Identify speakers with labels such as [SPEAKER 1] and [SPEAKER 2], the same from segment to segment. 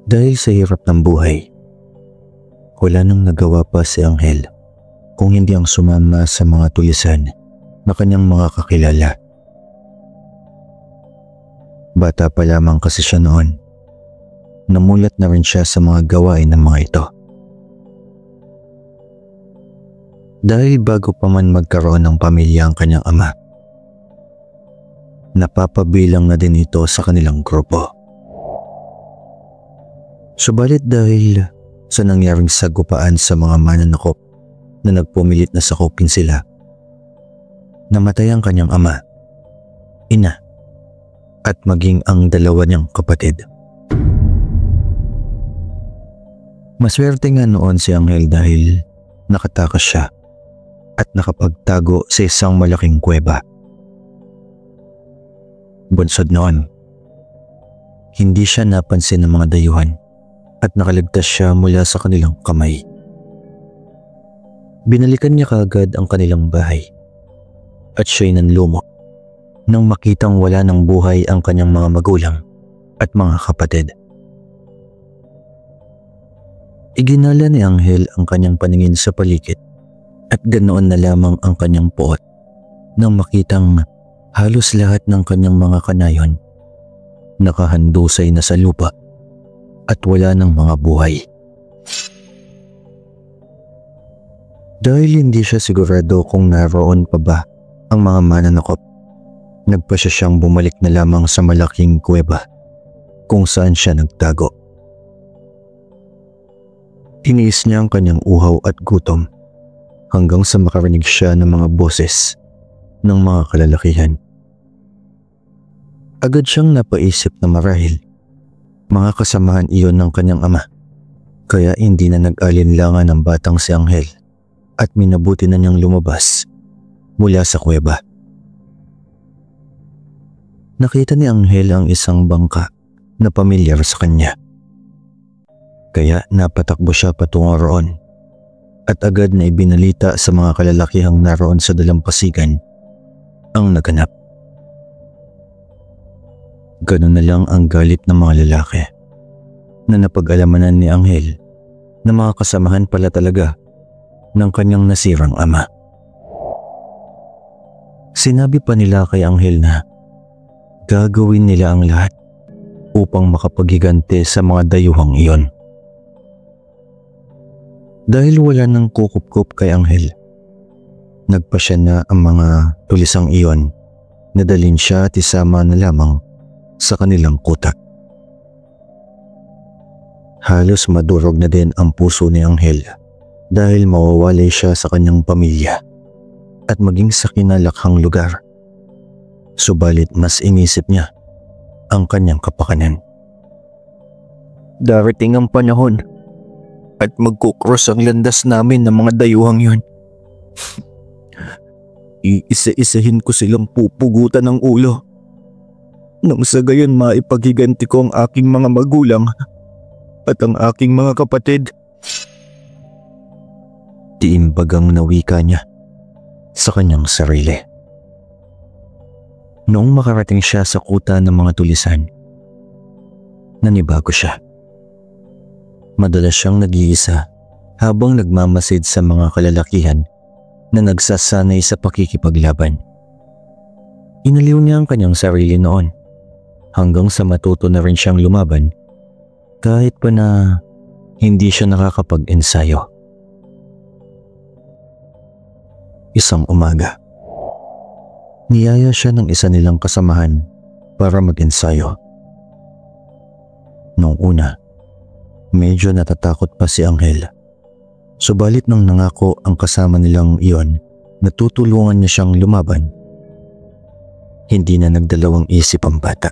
[SPEAKER 1] Dahil sa hirap ng buhay, wala nang nagawa pa si Angel kung hindi ang sumama sa mga tulisan na kanyang mga kakilala. Bata pa lamang kasi siya noon. Namulat na rin siya sa mga gawain ng mga ito. Dahil bago pa man magkaroon ng pamilya ang kanyang ama, napapabilang na din ito sa kanilang grupo. Subalit dahil sa nangyaring sagupaan sa mga mananakop na nagpumilit na sakupin sila, namatay ang kanyang ama, ina, at maging ang dalawa niyang kapatid. Maswerte nga noon si Angel dahil nakatakas siya at nakapagtago sa isang malaking kuweba. Bunsod noon, hindi siya napansin ng mga dayuhan at nakaligtas siya mula sa kanilang kamay. Binalikan niya kaagad ang kanilang bahay at siya'y nanlumo nang makitang wala ng buhay ang kanyang mga magulang at mga kapatid. Iginala ni Angel ang kanyang paningin sa paligid at ganoon na lamang ang kanyang puot nang makitang halos lahat ng kanyang mga kanayon nakahandusay na sa lupa at wala ng mga buhay. Dahil hindi siya sigurado kung naroon pa ba ang mga mananakop, nagpasya siyang bumalik na lamang sa malaking kuweba kung saan siya nagtago. Tiniis niya ang kanyang uhaw at gutom hanggang sa makarinig siya ng mga boses ng mga kalalakihan. Agad siyang napaisip na marahil mga kasamahan iyon ng kanyang ama, kaya hindi na nag-alinlangan ng batang si Angel at minabuti na niyang lumabas mula sa kuweba. Nakita ni Angel ang isang bangka na pamilyar sa kanya, kaya napatakbo siya patungo roon at agad na ibinalita sa mga kalalakihang naroon sa dalampasigan ang naganap. Ganun na lang ang galit ng mga lalaki na napag-alamanan ni Angel na mga kasamahan pala talaga ng kanyang nasirang ama. Sinabi pa nila kay Angel na gagawin nila ang lahat upang makapaghigante sa mga dayuhang iyon. Dahil wala nang kukup-kup kay Angel, nagpasya na ang mga tulisang iyon na dalhin siya at isama na lamang sa kanilang kutak. Halos madurog na din ang puso ni Angel dahil mawawalay siya sa kanyang pamilya at maging sa kinalakhang lugar. Subalit mas inisip niya ang kanyang kapakanan. Darating ang panahon at magkukross ang landas namin ng mga dayuhang yun. Iisa-isahin ko silang pupugutan ng ulo nang sa gayon maipaghiganti ko ang aking mga magulang at ang aking mga kapatid. Tiimbagang nawika niya sa kanyang sarili. Noong makarating siya sa kuta ng mga tulisan, nanibago siya. Madalas siyang nag-iisa habang nagmamasid sa mga kalalakihan na nagsasanay sa pakikipaglaban. Inaliw niya ang kanyang sarili noon hanggang sa matuto na rin siyang lumaban kahit pa na hindi siya nakakapag-ensayo. Isang umaga, niyaya siya ng isa nilang kasamahan para mag-ensayo. Noong una, medyo natatakot pa si Angel. Subalit nang nangako ang kasama nilang iyon na tutulungan niya siyang lumaban, hindi na nagdalawang isip ang bata.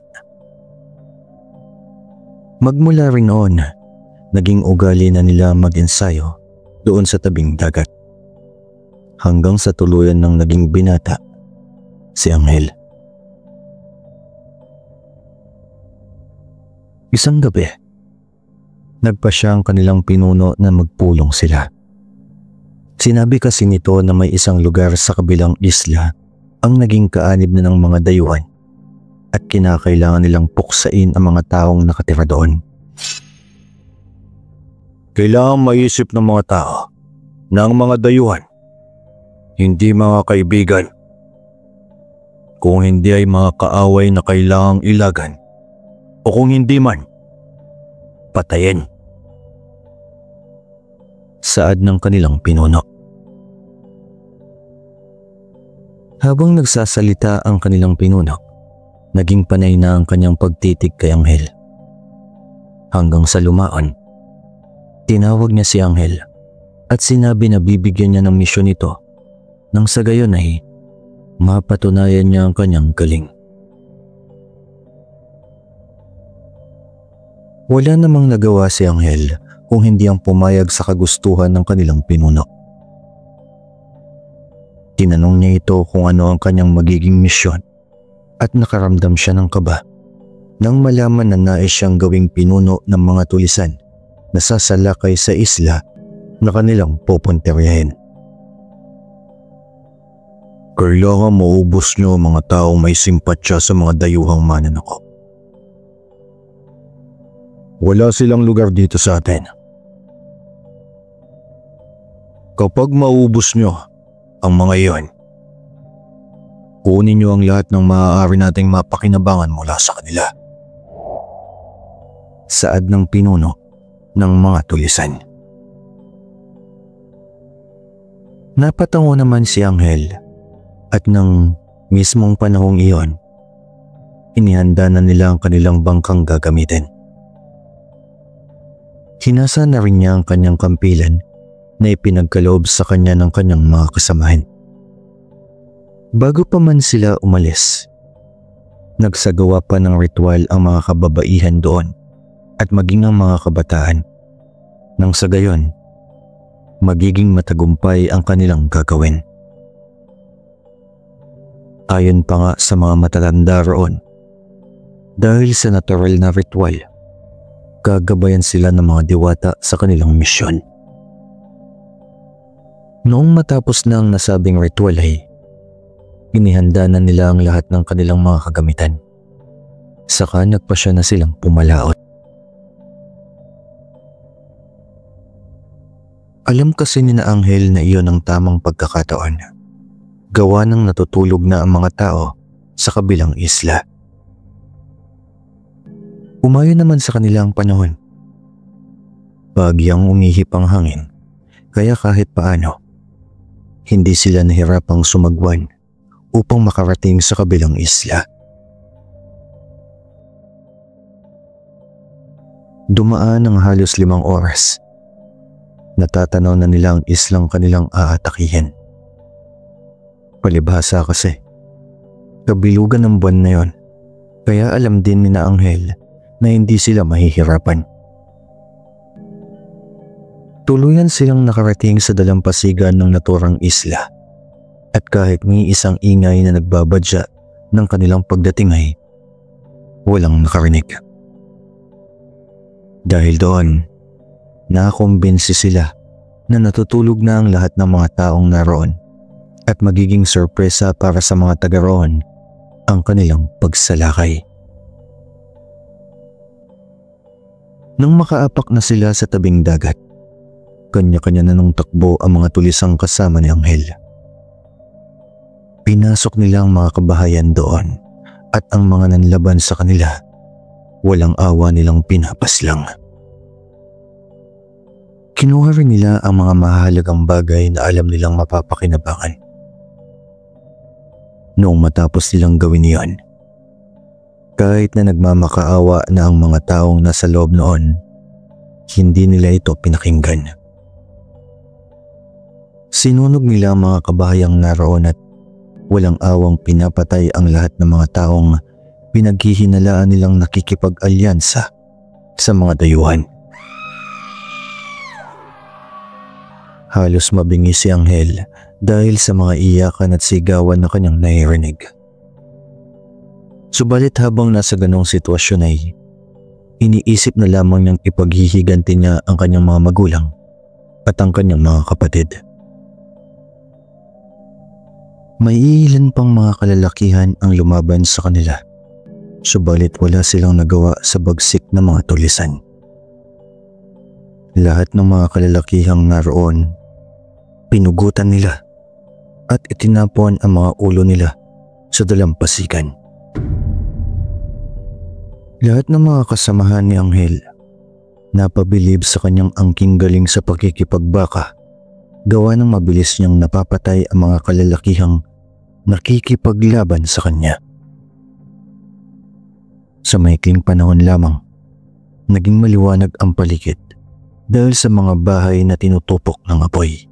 [SPEAKER 1] Magmula rin noon, naging ugali na nila mag-ensayo doon sa tabing dagat. Hanggang sa tuluyan ng naging binata si Angel. Isang gabi, nagpasya ang kanilang pinuno na magpulong sila. Sinabi kasi nito na may isang lugar sa kabilang isla ang naging kaanib na ng mga dayuhan at kinakailangan nilang puksain ang mga taong nakatira doon. Kailangang maisip ng mga tao na ang mga dayuhan, hindi mga kaibigan. Kung hindi ay mga kaaway na kailangang ilagan o kung hindi man, patayin. Saad ng kanilang pinuno. Habang nagsasalita ang kanilang pinuno, naging panay na ang kanyang pagtitig kay Anghel. Hanggang sa lumaon, tinawag niya si Anghel at sinabi na bibigyan niya ng misyon ito nang sa gayon ay mapatunayan niya ang kanyang galing. Wala namang nagawa si Anghel kung hindi ang pumayag sa kagustuhan ng kanilang pinuno. Tinanong niya ito kung ano ang kanyang magiging misyon at nakaramdam siya ng kaba nang malaman na nais siyang gawing pinuno ng mga tulisan na sasalakay sa isla na kanilang pupuntiryahin. Kailangan maubos niyo ang mga taong may simpatya sa mga dayuhang mananakop. Wala silang lugar dito sa atin. Kapag maubos niyo ang mga iyon, kunin niyo ang lahat ng maaari nating mapakinabangan mula sa kanila. Saad ng pinuno ng mga tulisan. Napatango naman si Anghel at nang mismong panahong iyon, inihanda na nila ang kanilang bangkang gagamitin. Hinasa na rin niya ang kanyang kampilan na ipinagkaloob sa kanya ng kanyang mga kasamahan. Bago pa man sila umalis, nagsagawa pa ng ritual ang mga kababaihan doon at maging ang mga kabataan. Nang sa gayon, magiging matagumpay ang kanilang gagawin. Ayon pa nga sa mga matatanda roon, dahil sa natural na ritual, gagabayan sila ng mga diwata sa kanilang misyon. Noong matapos na ang nasabing ritual ay inihanda na nila ang lahat ng kanilang mga kagamitan. Saka nagpasya na silang pumalaot. Alam kasi ni na Anghel na iyon ang tamang pagkakataon. Gawa ng natutulog na ang mga tao sa kabilang isla. Umayon naman sa kanilang panahon. Bagyang umihip ang hangin, kaya kahit paano, hindi sila nahirapang sumagwan upang makarating sa kabilang isla. Dumaan ang halos 5 oras. Natatanaw na nila ang islang kanilang aatakihin. Palibhasa kasi, kabilugan ng buwan na yon, kaya alam din ni na Anghel na hindi sila mahihirapan. Tuluyan silang nakarating sa dalampasigan ng naturang isla at kahit may isang ingay na nagbabadya ng kanilang pagdating ay walang nakarinig. Dahil doon, nakumbinsi sila na natutulog na ang lahat ng mga taong naroon at magiging sorpresa para sa mga taga roon ang kanilang pagsalakay. Nang makaapak na sila sa tabing dagat, kanya-kanya na nung takbo ang mga tulisang kasama ni Anghel. Pinasok nila ang mga kabahayan doon at ang mga nanlaban sa kanila, walang awa nilang pinapaslang. Kinuha rin nila ang mga mahalagang bagay na alam nilang mapapakinabangan. Noong matapos nilang gawin iyon, kahit na nagmamakaawa na ang mga taong nasa loob noon, hindi nila ito pinakinggan. Sinunog nila ang mga kabahayang naroon at walang awang pinapatay ang lahat ng mga taong pinaghihinalaan nilang nakikipag-alyansa sa mga dayuhan. Halos mabingi si Anghel dahil sa mga iyakan at sigawan na kanyang naririnig. Subalit habang nasa ganong sitwasyon ay iniisip na lamang niyang ipaghihiganti niya ang kanyang mga magulang at ang kanyang mga kapatid. May ilan pang mga kalalakihan ang lumaban sa kanila, subalit wala silang nagawa sa bagsik na mga tulisan. Lahat ng mga kalalakihang naroon, pinugutan nila at itinapon ang mga ulo nila sa dalampasigan. Lahat ng mga kasamahan ni Anghel napabilib sa kanyang angking galing sa pagkikipagbaka, gawa ng mabilis niyang napapatay ang mga kalalakihang nakikipaglaban sa kanya. Sa maikling panahon lamang, naging maliwanag ang paligid dahil sa mga bahay na tinutupok ng apoy.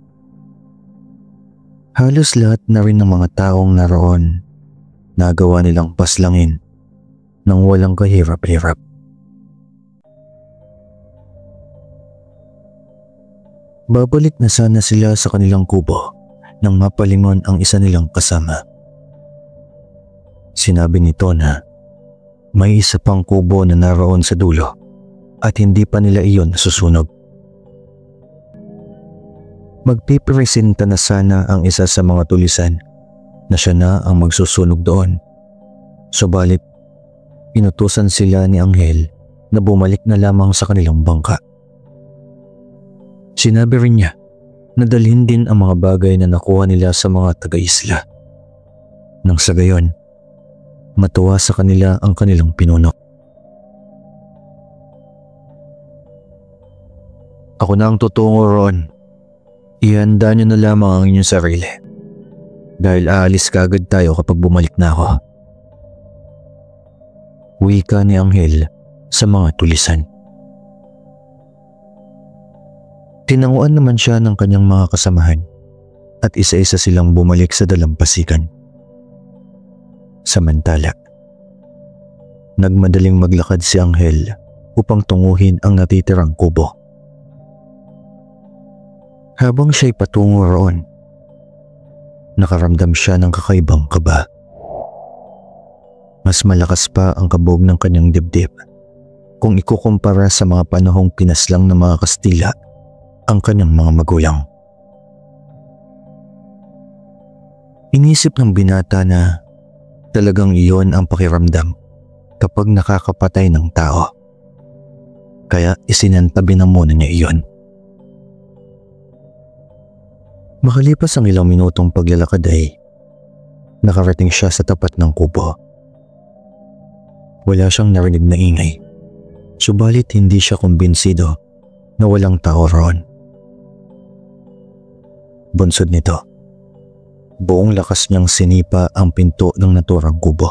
[SPEAKER 1] Halos lahat na rin ng mga taong naroon nagawa nilang paslangin nang walang kahirap-hirap. Babalik na sana sila sa kanilang kubo nang mapalingon ang isa nilang kasama. Sinabi nito na may isa pang kubo na naroon sa dulo at hindi pa nila iyon nasusunog. Magpipresenta na sana ang isa sa mga tulisan na siya na ang magsusunog doon. Subalit, inutusan sila ni Anghel na bumalik na lamang sa kanilang bangka. Sinabi rin niya na dalhin din ang mga bagay na nakuha nila sa mga taga-isla. Nang sa gayon, matuwa sa kanila ang kanilang pinuno. Ako na ang tutungo roon. Ihanda niyo na lamang ang inyong sarili. Dahil aalis kaagad tayo kapag bumalik na ako. Wika ni Anghel sa mga tulisan. Tinanguan naman siya ng kanyang mga kasamahan at isa-isa silang bumalik sa dalampasigan. Samantala, nagmadaling maglakad si Anghel upang tunguhin ang natitirang kubo. Habang siya'y patungo roon, nakaramdam siya ng kakaibang kaba. Mas malakas pa ang kabog ng kanyang dibdib kung ikukumpara sa mga panahong pinaslang ng mga Kastila ang kanyang mga magulang. Inisip ng binata na talagang iyon ang pakiramdam kapag nakakapatay ng tao. Kaya isinantabi na muna niya iyon. Makalipas ang ilang minutong paglalakad ay nakarating siya sa tapat ng kubo. Wala siyang narinig na ingay, subalit hindi siya kumbinsido na walang tao roon. Bunsod nito, buong lakas niyang sinipa ang pinto ng naturang kubo.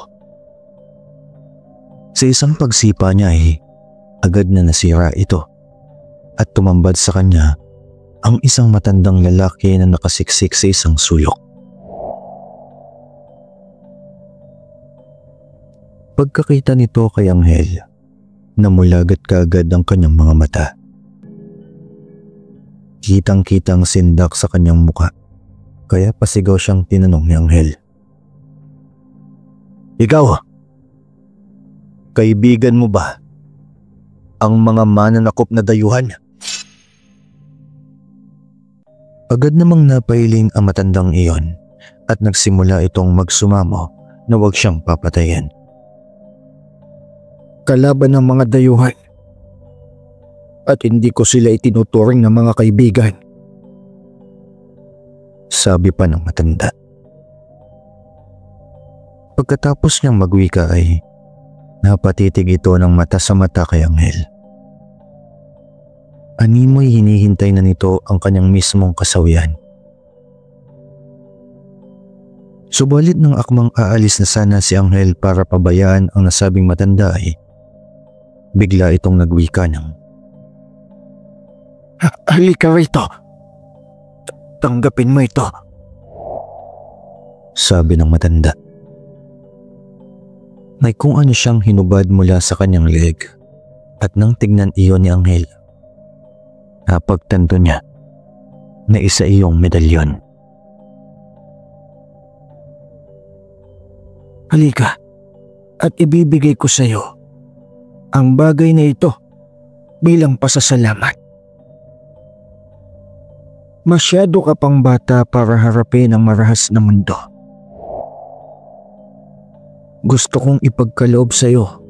[SPEAKER 1] Sa isang pagsipa niya ay agad na nasira ito at tumambad sa kanya ang isang matandang lalaki na nakasiksik sa isang sulok. Pagkakita nito kay Anghel, namulagat kaagad ang kanyang mga mata. Kitang-kitang sindak sa kanyang muka, kaya pasigaw siyang tinanong ni Anghel. Ikaw, kaibigan mo ba ang mga mananakop na dayuhan? Agad namang napailing ang matandang iyon at nagsimula itong magsumamo na huwag siyang papatayin. Kalaban ng mga dayuhan at hindi ko sila itinuturing na mga kaibigan, sabi pa ng matanda. Pagkatapos niyang magwika ay napatitig ito ng mata sa mata kay Anghel. Animoy hinihintay na nito ang kanyang mismong kasawian. Subalit nang akmang aalis na sana si Anghel para pabayaan ang nasabing matanda ay bigla itong nagwika ng, halika rito. Tanggapin mo ito, sabi ng matanda. May kung ano siyang hinubad mula sa kanyang leeg at nang tignan iyon ni Anghel, napagtanto niya na isa iyong medalyon. Halika at ibibigay ko sa iyo ang bagay na ito bilang pasasalamat. Masyado ka pang bata para harapin ang marahas na mundo. Gusto kong ipagkaloob sa iyo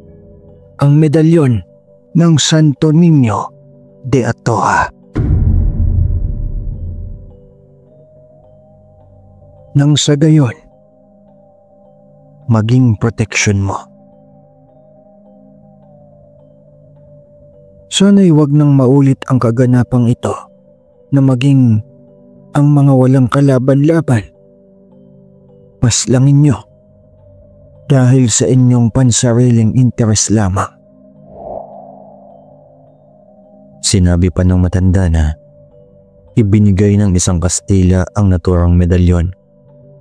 [SPEAKER 1] ang medalyon ng Santo Niño de Atocha. nang sa gayon maging proteksyon mo. Sana'y wag nang maulit ang kaganapang ito na maging ang mga walang kalaban-laban. Paslangin niyo dahil sa inyong pansariling interes lamang. Sinabi pa ng matanda na ibinigay ng isang Kastila ang naturang medalyon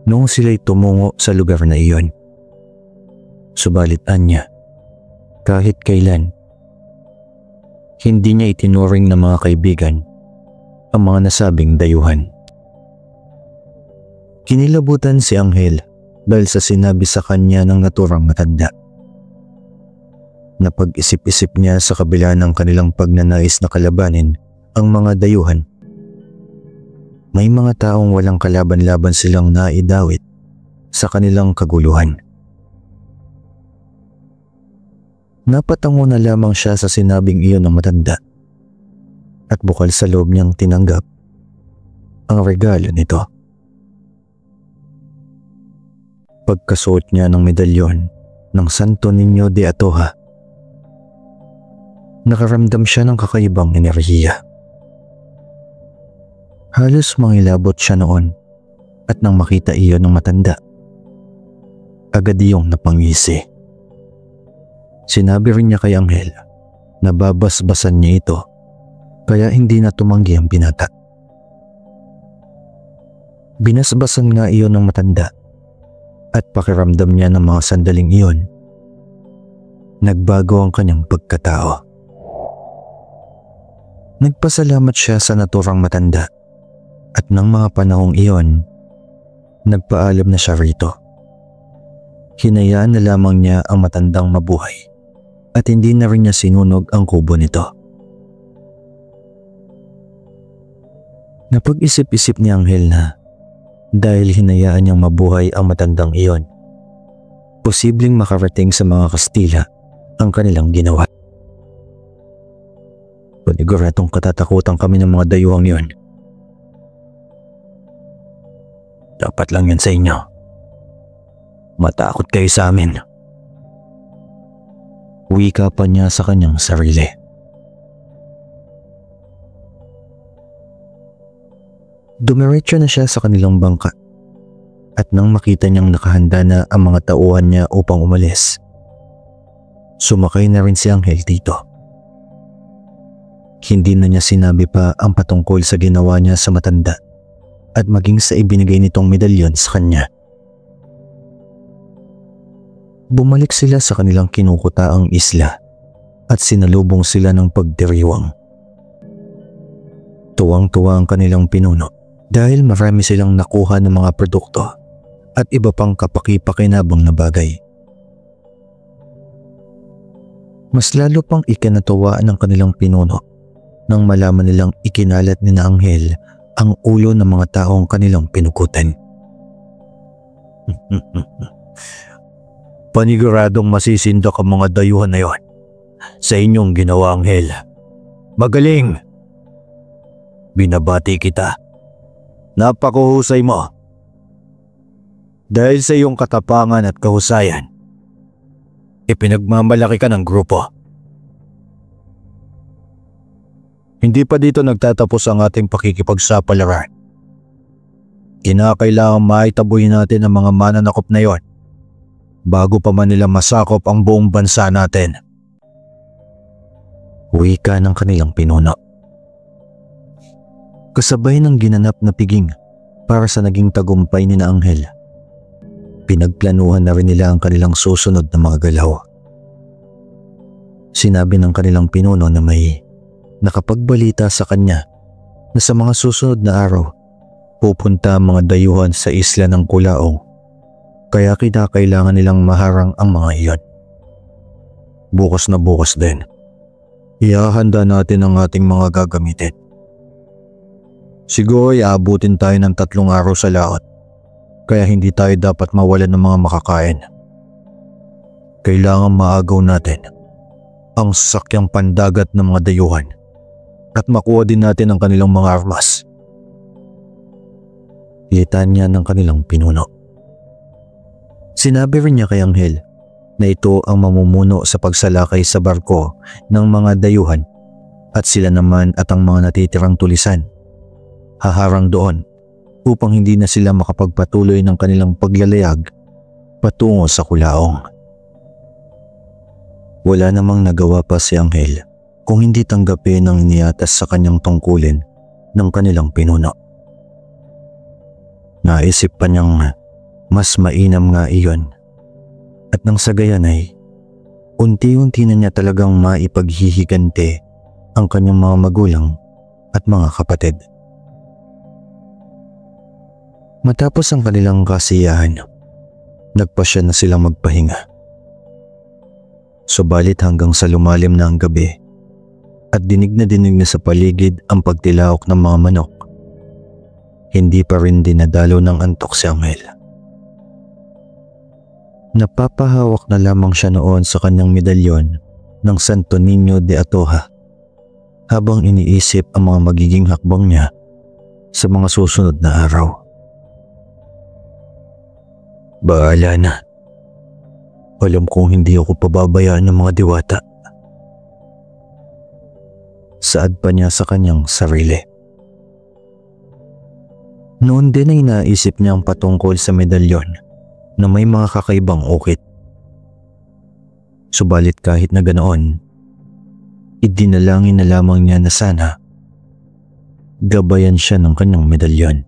[SPEAKER 1] noong sila'y tumungo sa lugar na iyon. Subalit anya, kahit kailan, hindi niya itinuring ng mga kaibigan ang mga nasabing dayuhan. Kinilabutan si Anghel dahil sa sinabi sa kanya ng naturang matanda. Napag-isip-isip niya sa kabila ng kanilang pagnanais na kalabanin ang mga dayuhan. May mga taong walang kalaban-laban silang naidawit sa kanilang kaguluhan. Napatango na lamang siya sa sinabing iyon ng matanda at bukal sa loob niyang tinanggap ang regalo nito. Pagkasuot niya ng medalyon ng Santo Niño de Atocha, nakaramdam siya ng kakaibang enerhiya. Halos mangilabot siya noon at nang makita iyon ng matanda, agad iyong napangisi. Sinabi rin niya kay Anghel na babasbasan niya ito kaya hindi na tumanggi ang binata. Binasbasan nga iyon ng matanda at pakiramdam niya ng mga sandaling iyon, nagbago ang kanyang pagkatao. Nagpasalamat siya sa naturang matanda at ng mga panahong iyon, nagpaalam na siya rito. Hinayaan na lamang niya ang matandang mabuhay at hindi na rin niya sinunog ang kubo nito. Napag-isip-isip ni Anghel na dahil hinayaan niyang mabuhay ang matandang iyon, posibleng makarating sa mga Kastila ang kanilang ginawa. Paniguradong katatakutan kami ng mga dayuhang iyon. Dapat lang yan sa inyo. Matakot kayo sa amin. Wika pa niya sa kanyang sarili. Dumiretso na siya sa kanilang bangka at nang makita niyang nakahanda na ang mga tauhan niya upang umalis, sumakay na rin si Anghel dito. Hindi na niya sinabi pa ang patungkol sa ginawa niya sa matanda at maging sa ibinigay nitong medalyon sa kanya. Bumalik sila sa kanilang kinukutaang isla at sinalubong sila ng pagdiriwang. Tuwang-tuwa ang kanilang pinuno dahil marami silang nakuha ng mga produkto at iba pang kapaki-pakinabang na bagay. Mas lalo pang ikinatuwa ng kanilang pinuno nang malaman nilang ikinalat ni na Anghel ang ulo ng mga taong kanilang pinukutan. Paniguradong masisindak ang mga dayuhan na yon sa inyong ginawa, Anghel. Magaling! Binabati kita. Napakuhusay mo. Dahil sa iyong katapangan at kahusayan, ipinagmamalaki ka ng grupo. Hindi pa dito nagtatapos ang ating pakikipagsapalaran. Kinakailangan maitaboy natin ang mga mananakop na yon bago pa man nila masakop ang buong bansa natin. Wika ng kanilang pinuno. Kasabay ng ginanap na piging para sa naging tagumpay ni na Anghel, pinagplanuhan na rin nila ang kanilang susunod na mga galaw. Sinabi ng kanilang pinuno na may nakapagbalita sa kanya na sa mga susunod na araw pupunta ang mga dayuhan sa isla ng Kulaong, kaya kinakailangan nilang maharang ang mga iyon. Bukas na bukas din, ihahanda natin ang ating mga gagamitin. Siguro aabutin tayo ng 3 araw sa laot, kaya hindi tayo dapat mawalan ng mga makakain. Kailangan maagaw natin ang sasakyang pandagat ng mga dayuhan at makuha din natin ang kanilang mga armas. litanya ng kanilang pinuno. Sinabi rin niya kay Anghel na ito ang mamumuno sa pagsalakay sa barko ng mga dayuhan at sila naman at ang mga natitirang tulisan haharang doon upang hindi na sila makapagpatuloy ng kanilang paglalayag patungo sa kulaong. Wala namang nagawa pa si Anghel kung hindi tanggapin ang iniatas sa kanyang tungkulin ng kanilang pinuno. Naisip pa niyang mas mainam nga iyon at nang sa gayon ay unti-unti na niya talagang maipaghihigante ang kanyang mga magulang at mga kapatid. Matapos ang kanilang kasiyahan, nagpasya na silang magpahinga. Subalit hanggang sa lumalim na ang gabi at dinig na sa paligid ang pagtilaok ng mga manok, hindi pa rin dinadalo ng antok si Anghel. Napapahawak na lamang siya noon sa kanyang medalyon ng Santo Niño de Atocha habang iniisip ang mga magiging hakbang niya sa mga susunod na araw. Bahala na. Alam kong hindi ako pababayaan ng mga diwata. Saad pa niya sa kanyang sarili. Noon din ay naisip niya ang patungkol sa medalyon na may mga kakaibang ukit. Subalit kahit na ganoon, idinalangin na lamang niya na sana gabayan siya ng kanyang medalyon.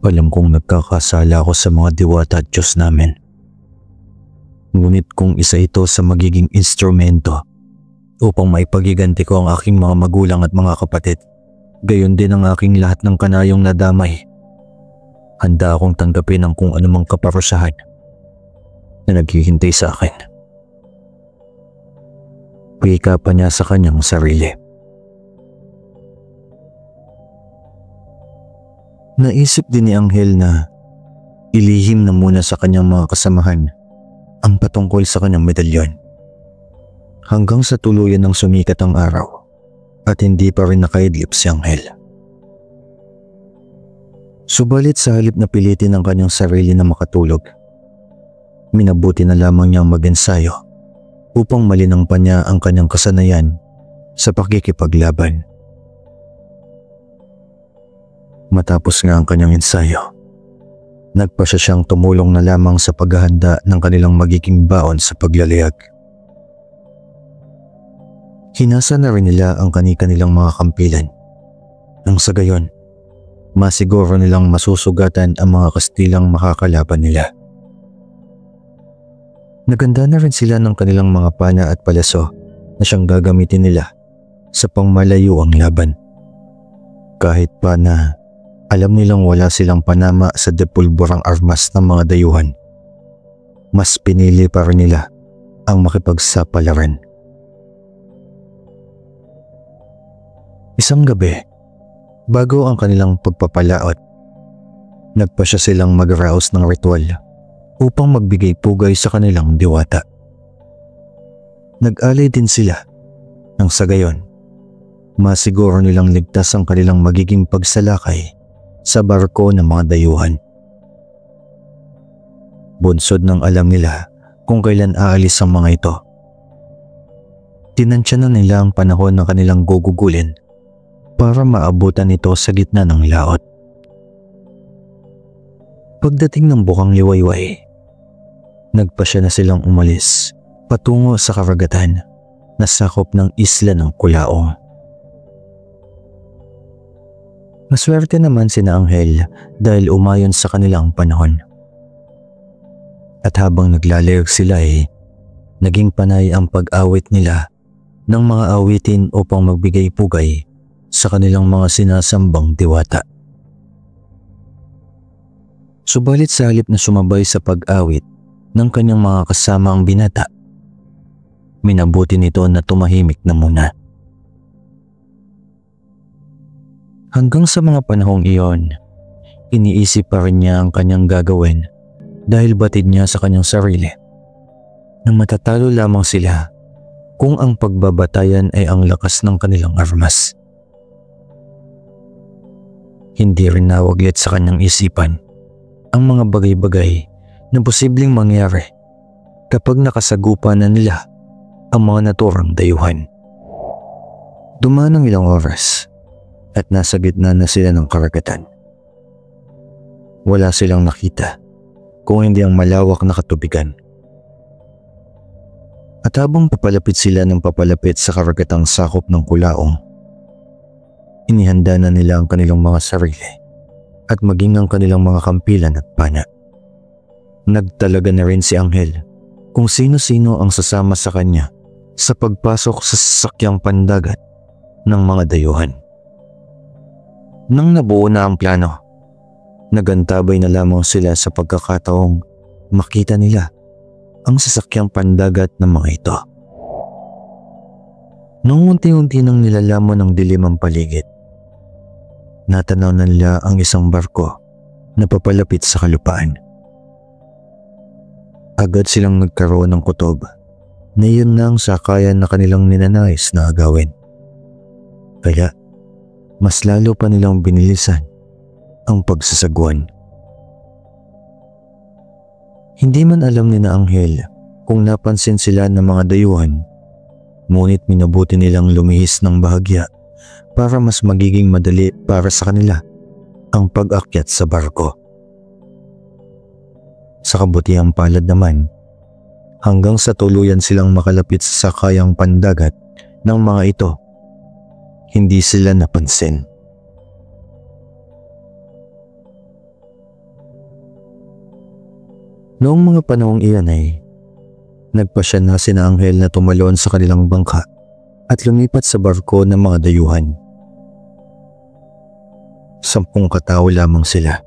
[SPEAKER 1] Alam kong nagkakasala ako sa mga diwata at Diyos namin. Ngunit kung isa ito sa magiging instrumento upang maipagiganti ko ang aking mga magulang at mga kapatid, gayon din ang aking lahat ng kanayong nadamay, handa akong tanggapin ang kung anumang kaparusahan na naghihintay sa akin. Wika pa niya sa kanyang sarili. Naisip din ni Anghel na ilihim na muna sa kanyang mga kasamahan ang patungkol sa kanyang medalyon hanggang sa tuluyan ng sumikat ang araw at hindi pa rin nakaidlip si Anghel. Subalit sa halip na pilitin ang kanyang sarili na makatulog, minabuti na lamang niyang mag-ensayo upang malinang pa niya ang kanyang kasanayan sa pakikipaglaban. Matapos nga ang kanyang ensayo, nagpasya siyang tumulong na lamang sa paghahanda ng kanilang magiging baon sa paglalayag. Hinasa na rin nila ang kani-kanilang mga kampilan. Nang sa gayon, masiguro nilang masusugatan ang mga Kastilang makakalaban nila. Naganda na rin sila ng kanilang mga pana at palaso na siyang gagamitin nila sa pangmalayuang laban. Kahit pa na alam nilang wala silang panama sa depulborang armas ng mga dayuhan, mas pinili pa rin nila ang makipagsapalaran. Isang gabi, bago ang kanilang pagpapalaot, nagpasya silang mag-raos ng ritual upang magbigay pugay sa kanilang diwata. Nag-alay din sila nang sa gayon, masiguro nilang ligtas ang kanilang magiging pagsalakay sa barko ng mga dayuhan. Bunsod ng alam nila kung kailan aalis ang mga ito. Tinansya na nila ang panahon ng kanilang gugugulin para maabutan ito sa gitna ng laot. Pagdating ng bukang liwayway, nagpasya na silang umalis patungo sa karagatan na sakop ng isla ng Kulaong. Maswerte naman sina Anghel dahil umayon sa kanilang panahon. At habang naglalayag sila naging panay ang pag-awit nila ng mga awitin upang magbigay pugay sa kanilang mga sinasambang diwata. Subalit sa halip na sumabay sa pag-awit ng kanyang mga kasamang binata, minabuti nito na tumahimik na muna. Hanggang sa mga panahong iyon, iniisip pa rin niya ang kanyang gagawin dahil batid niya sa kanyang sarili na matatalo lamang sila kung ang pagbabatayan ay ang lakas ng kanilang armas. Hindi rin nawaglit sa kanyang isipan ang mga bagay-bagay na posibleng mangyari kapag nakasagupa na nila ang mga naturang dayuhan. Dumaan ang ilang oras at nasa gitna na sila ng karagatan. Wala silang nakita kung hindi ang malawak na katubigan. At habang papalapit sila ng papalapit sa karagatang sakop ng Kulaong, inihanda na nila ang kanilang mga sarili at maging ang kanilang mga kampilan at pana. Nagtalaga na rin si Anghel kung sino-sino ang sasama sa kanya sa pagpasok sa sasakyang pandagat ng mga dayuhan. Nang nabuo na ang plano, nagantabay na lamang sila sa pagkakataong makita nila ang sasakyang pandagat ng mga ito. Nung unti-unti nang nilalamon ng dilim ang paligid, natanaw na nila ang isang barko na papalapit sa kalupaan. Agad silang nagkaroon ng kutob na iyon na ang sakayan na kanilang ninanais na agawin. Kaya mas lalo pa nilang binilisan ang pagsasagwan. Hindi man alam ni na Anghel kung napansin sila ng mga dayuhan, ngunit minabuti nilang lumihis ng bahagya para mas magiging madali para sa kanila ang pag-akyat sa barko. Sa kabutihang palad naman, hanggang sa tuluyan silang makalapit sa sakayang pandagat ng mga ito, hindi sila napansin. Noong mga panahong iyan ay nagpasya na sina Anghel na tumalon sa kanilang bangka at lumipat sa barko ng mga dayuhan. 10 katao lamang sila,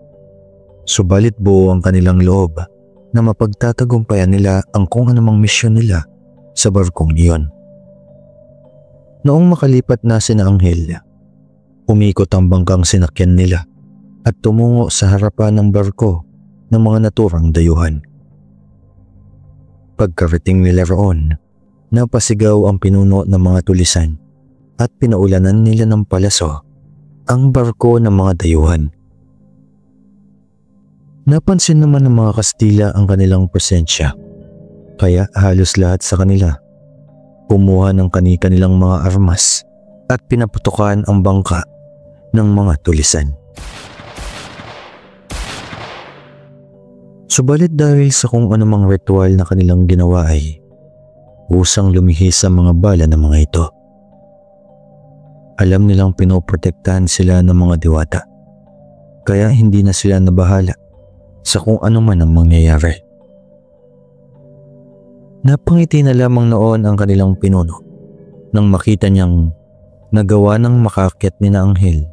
[SPEAKER 1] subalit buo ang kanilang loob na mapagtatagumpayan nila ang kung anumang misyon nila sa barkong iyon. Noong makalipat na sina Anghel, umikot ang bangkang sinakyan nila at tumungo sa harapan ng barko ng mga naturang dayuhan. Pagkarating nila roon, napasigaw ang pinuno ng mga tulisan at pinaulanan nila ng palaso ang barko ng mga dayuhan. Napansin naman ng mga Kastila ang kanilang presensya, kaya halos lahat sa kanila kumuha ng kani-kanilang mga armas at pinaputukan ang bangka ng mga tulisan. Subalit dahil sa kung anumang ritual na kanilang ginawa ay usang lumihis ang mga bala ng mga ito. Alam nilang pinoprotektahan sila ng mga diwata, kaya hindi na sila nabahala sa kung ano man ang mangyayari. Napangiti na lamang noon ang kanilang pinuno nang makita niyang nagawa ng makaakyat ni na Anghel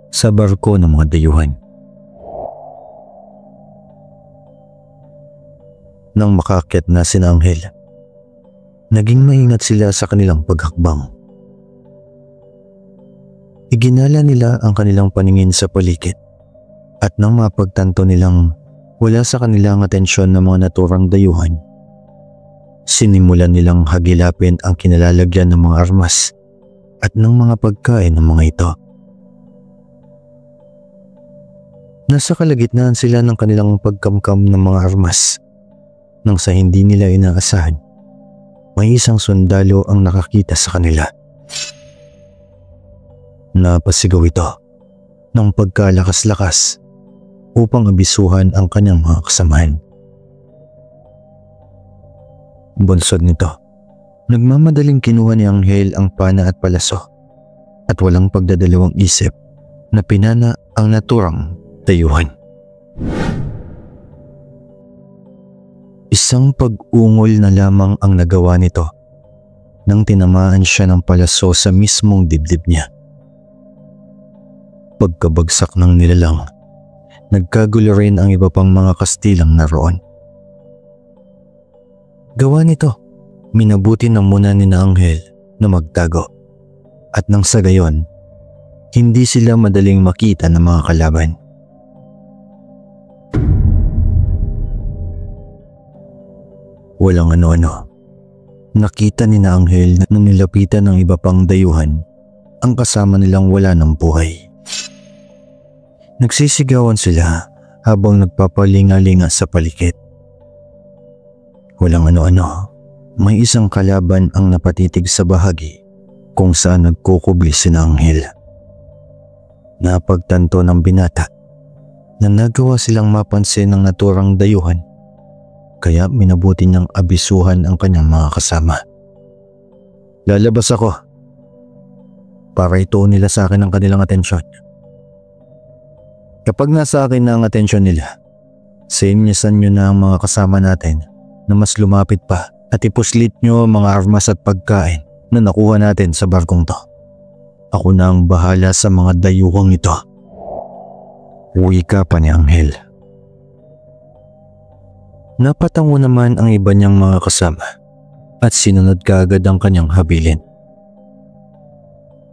[SPEAKER 1] sa barko ng mga dayuhan. Nang makaakyat na sina Anghel, naging maingat sila sa kanilang paghakbang. Iginala nila ang kanilang paningin sa paligid at nang mapagtanto nilang wala sa kanilang atensyon ng mga naturang dayuhan, sinimulan nilang hagilapin ang kinalalagyan ng mga armas at ng mga pagkain ng mga ito. Nasa kalagitnaan sila ng kanilang pagkamkam ng mga armas nang sa hindi nila inaasahan, may isang sundalo ang nakakita sa kanila. Napasigaw ito ng pagkalakas-lakas upang abisuhan ang kanyang mga kasamahan. Bunsod nito, nagmamadaling kinuha ni Anghel ang pana at palaso at walang pagdadalawang isip na pinana ang naturang dayuhan. Isang pag-ungol na lamang ang nagawa nito nang tinamaan siya ng palaso sa mismong dibdib niya. Pagkabagsak ng nilalang, nagkagulo rin ang iba pang mga Kastilang naroon. Gawa nito, minabuti na muna ni na Anghel na magtago at nang sa gayon, hindi sila madaling makita ng mga kalaban. Walang ano-ano. Nakita ni na Anghel na nilapitan ng iba pang dayuhan ang kasama nilang wala ng buhay. Nagsisigawan sila habang nagpapalinga-linga sa paligid. Walang ano-ano, may isang kalaban ang napatitig sa bahagi kung saan nagkukubli sina Anghel. Napagtanto ng binata na nagawa silang mapansin ng naturang dayuhan, kaya minabuti niyang abisuhan ang kanyang mga kasama. Lalabas ako para ituon nila sa akin ang kanilang atensyon. Kapag nasa akin na ang atensyon nila, sinyasan nyo na ang mga kasama natin na mas lumapit pa at ipuslit nyo ang mga armas at pagkain na nakuha natin sa barkong to. Ako na ang bahala sa mga dayuhang ito. Wika pa ni Anghel. Napatango naman ang iba niyang mga kasama at sinunod kaagad ang kanyang habilin.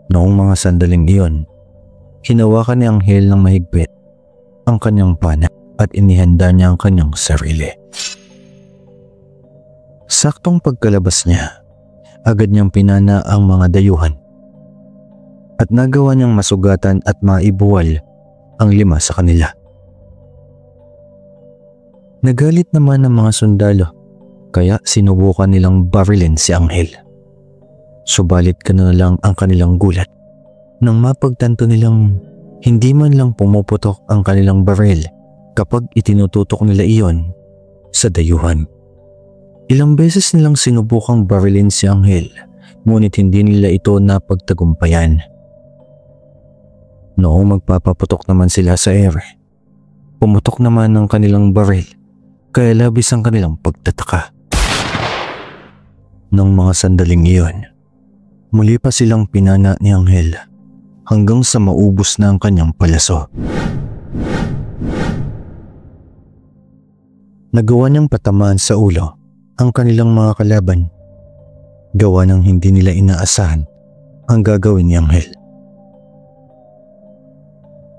[SPEAKER 1] Noong mga sandaling iyon, hinawakan ni Anghel ng mahigpit ang kanyang pana at inihanda niya ang kanyang sarili. Saktong pagkalabas niya, agad niyang pinana ang mga dayuhan at nagawa niyang masugatan at maibuwal ang 5 sa kanila. Nagalit naman ang mga sundalo kaya sinubukan nilang barilin si Anghel. Subalit ganoon na lang ang kanilang gulat nang mapagtanto nilang hindi man lang pumuputok ang kanilang baril kapag itinututok nila iyon sa dayuhan. Ilang beses nilang sinubukang barilin si Anghel, ngunit hindi nila ito napagtagumpayan. Noong magpapaputok naman sila sa ere, pumutok naman ang kanilang baril, kaya labis ang kanilang pagtataka. Nang mga sandaling iyon, muli pa silang pinana ni Anghel hanggang sa maubos na ang kanyang palaso. Nagawa niyang patamaan sa ulo ang kanilang mga kalaban, gawa ng hindi nila inaasahan ang gagawin ni Anghel.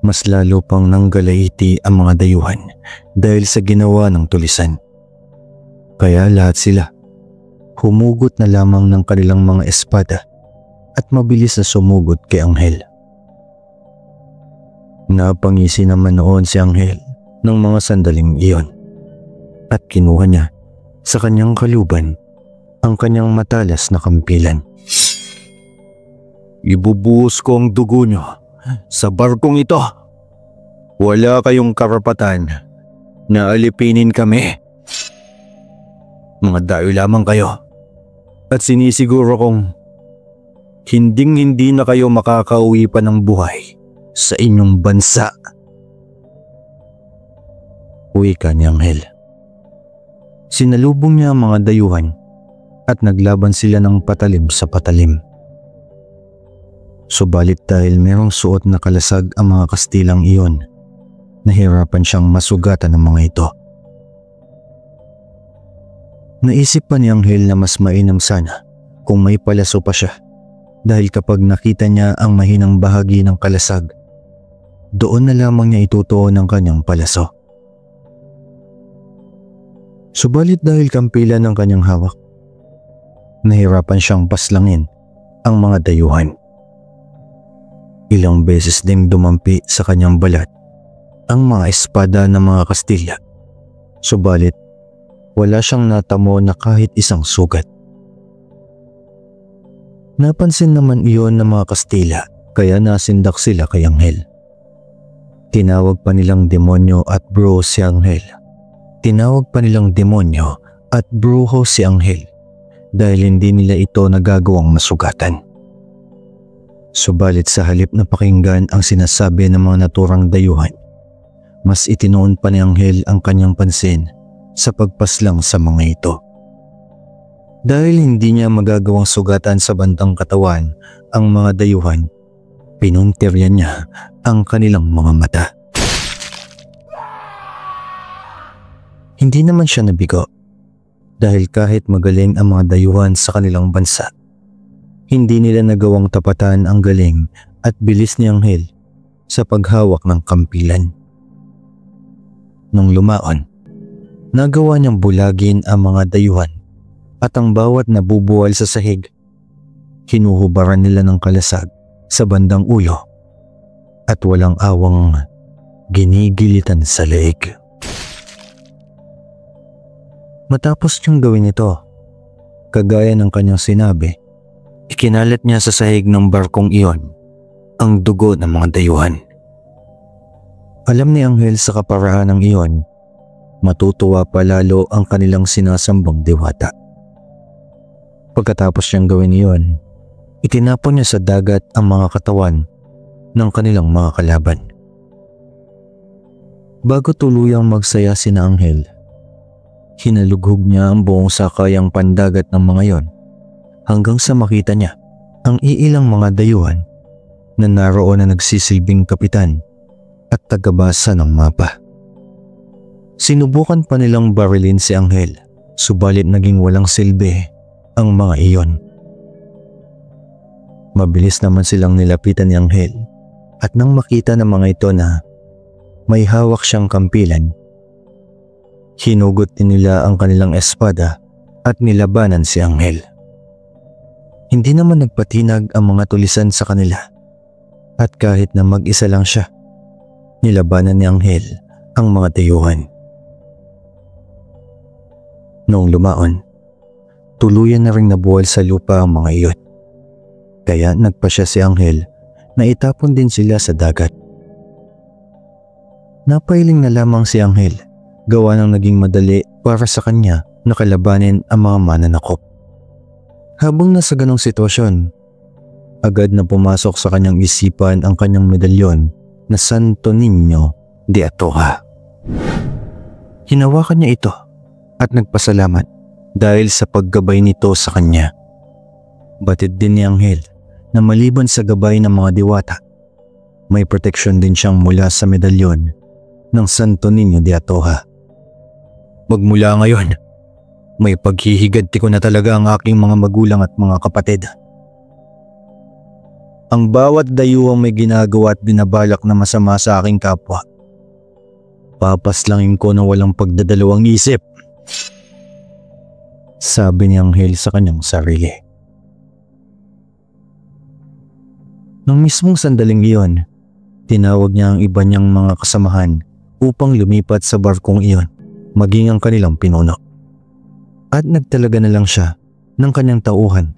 [SPEAKER 1] Mas lalo pang nanggalaiti ang mga dayuhan dahil sa ginawa ng tulisan. Kaya lahat sila humugot na lamang ng kanilang mga espada at mabilis na sumugod kay Anghel. Napangisi naman noon si Anghel ng mga sandaling iyon at kinuha niya sa kanyang kaluban ang kanyang matalas na kampilan. Ibubuhos ko ang dugo niyo sa barkong ito. Wala kayong karapatan na alipinin kami. Mga dayo lamang kayo at sinisiguro kong hinding-hindi na kayo makakauwi pa ng buhay sa inyong bansa. Wika ni Anghel. Sinalubong niya ang mga dayuhan at naglaban sila ng patalim sa patalim. Subalit dahil merong suot na kalasag ang mga Kastilang iyon, nahirapan siyang masugatan ng mga ito. Naisip pa ni Anghel na mas mainam sana kung may palaso pa siya, dahil kapag nakita niya ang mahinang bahagi ng kalasag, doon na lamang niya itutuon ang kanyang palaso. Subalit dahil kampilan ng kanyang hawak, nahirapan siyang paslangin ang mga dayuhan. Ilang beses ding dumampi sa kanyang balat ang mga espada ng mga Kastilya, subalit wala siyang natamo na kahit isang sugat. Napansin naman iyon ng mga Kastila kaya nasindak sila kay Anghel. Tinawag pa nilang demonyo at bruho si Anghel. Tinawag pa nilang demonyo at bruho si Anghel dahil hindi nila ito nagagawang masugatan. Subalit sa halip na pakinggan ang sinasabi ng mga naturang dayuhan, mas itinoon pa ni Anghel ang kanyang pansin sa pagpaslang sa mga ito. Dahil hindi niya magagawang sugatan sa bandang katawan ang mga dayuhan, pinuntiryan niya ang kanilang mga mata. Hindi naman siya nabigo dahil kahit magaling ang mga dayuhan sa kanilang bansa, hindi nila nagawang tapatan ang galing at bilis ni Anghel sa paghawak ng kampilan. Nung lumaon, nagawa niyang bulagin ang mga dayuhan at ang bawat nabubuwal sa sahig, hinuhubaran nila ng kalasag sa bandang ulo at walang awang ginigilitan sa leeg. Matapos niyang gawin ito, kagaya ng kanyang sinabi, ikinalat niya sa sahig ng barkong iyon ang dugo ng mga dayuhan. Alam ni Anghel sa kaparaanang iyon, matutuwa pa lalo ang kanilang sinasambang diwata. Pagkatapos niyang gawin iyon, itinapon niya sa dagat ang mga katawan ng kanilang mga kalaban. Bago tuluyang magsaya sina Anghel, hinalughog niya ang buong sakayang pandagat ng mga iyon hanggang sa makita niya ang iilang mga dayuhan na naroon na nagsisilbing kapitan at tagabasa ng mapa. Sinubukan pa nilang barilin si Anghel, subalit naging walang silbi ang mga iyon. Mabilis naman silang nilapitan ni Anghel at nang makita ng mga ito na may hawak siyang kampilan, hinugot din nila ang kanilang espada at nilabanan si Anghel. Hindi naman nagpatinag ang mga tulisan sa kanila at kahit na mag-isa lang siya, nilabanan ni Anghel ang mga dayuhan. Noong lumaon, tuluyan na ring nabuwal sa lupa ang mga iyon. Kaya nagpasya si Anghel na itapon din sila sa dagat. Napailing na lamang si Anghel, gawa ng naging madali para sa kanya na kalabanin ang mga mananakop. Habang nasa ganong sitwasyon, agad na pumasok sa kanyang isipan ang kanyang medalyon na Santo Niño de Atocha. Hinawakan niya ito at nagpasalamat dahil sa paggabay nito sa kanya. Batid din ni Anghel na maliban sa gabay ng mga diwata, may proteksyon din siyang mula sa medalyon ng Santo Niño de Atocha. Magmula ngayon, may paghihiganti ko na talaga ang aking mga magulang at mga kapatid. Ang bawat dayuhang may ginagawa at binabalak na masama sa aking kapwa, papaslangin ko na walang pagdadalawang isip, sabi ni Anghel sa kanyang sarili. Nang mismong sandaling iyon, tinawag niya ang iba niyang mga kasamahan upang lumipat sa barkong iyon, maging ang kanilang pinuno. At nagtalaga na lang siya ng kanyang tauhan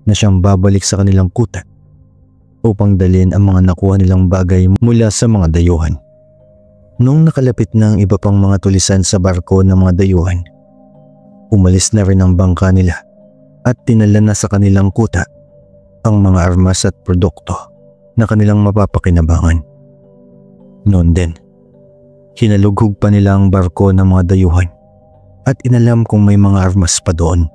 [SPEAKER 1] na siyang babalik sa kanilang kuta upang dalhin ang mga nakuha nilang bagay mula sa mga dayuhan. Noong nakalapit na ang iba pang mga tulisan sa barko ng mga dayuhan, umalis na rin ang bangka nila at tinala na sa kanilang kuta ang mga armas at produkto na kanilang mapapakinabangan. Noon din, hinalughog pa nila ang barko ng mga dayuhan at inalam kung may mga armas pa doon.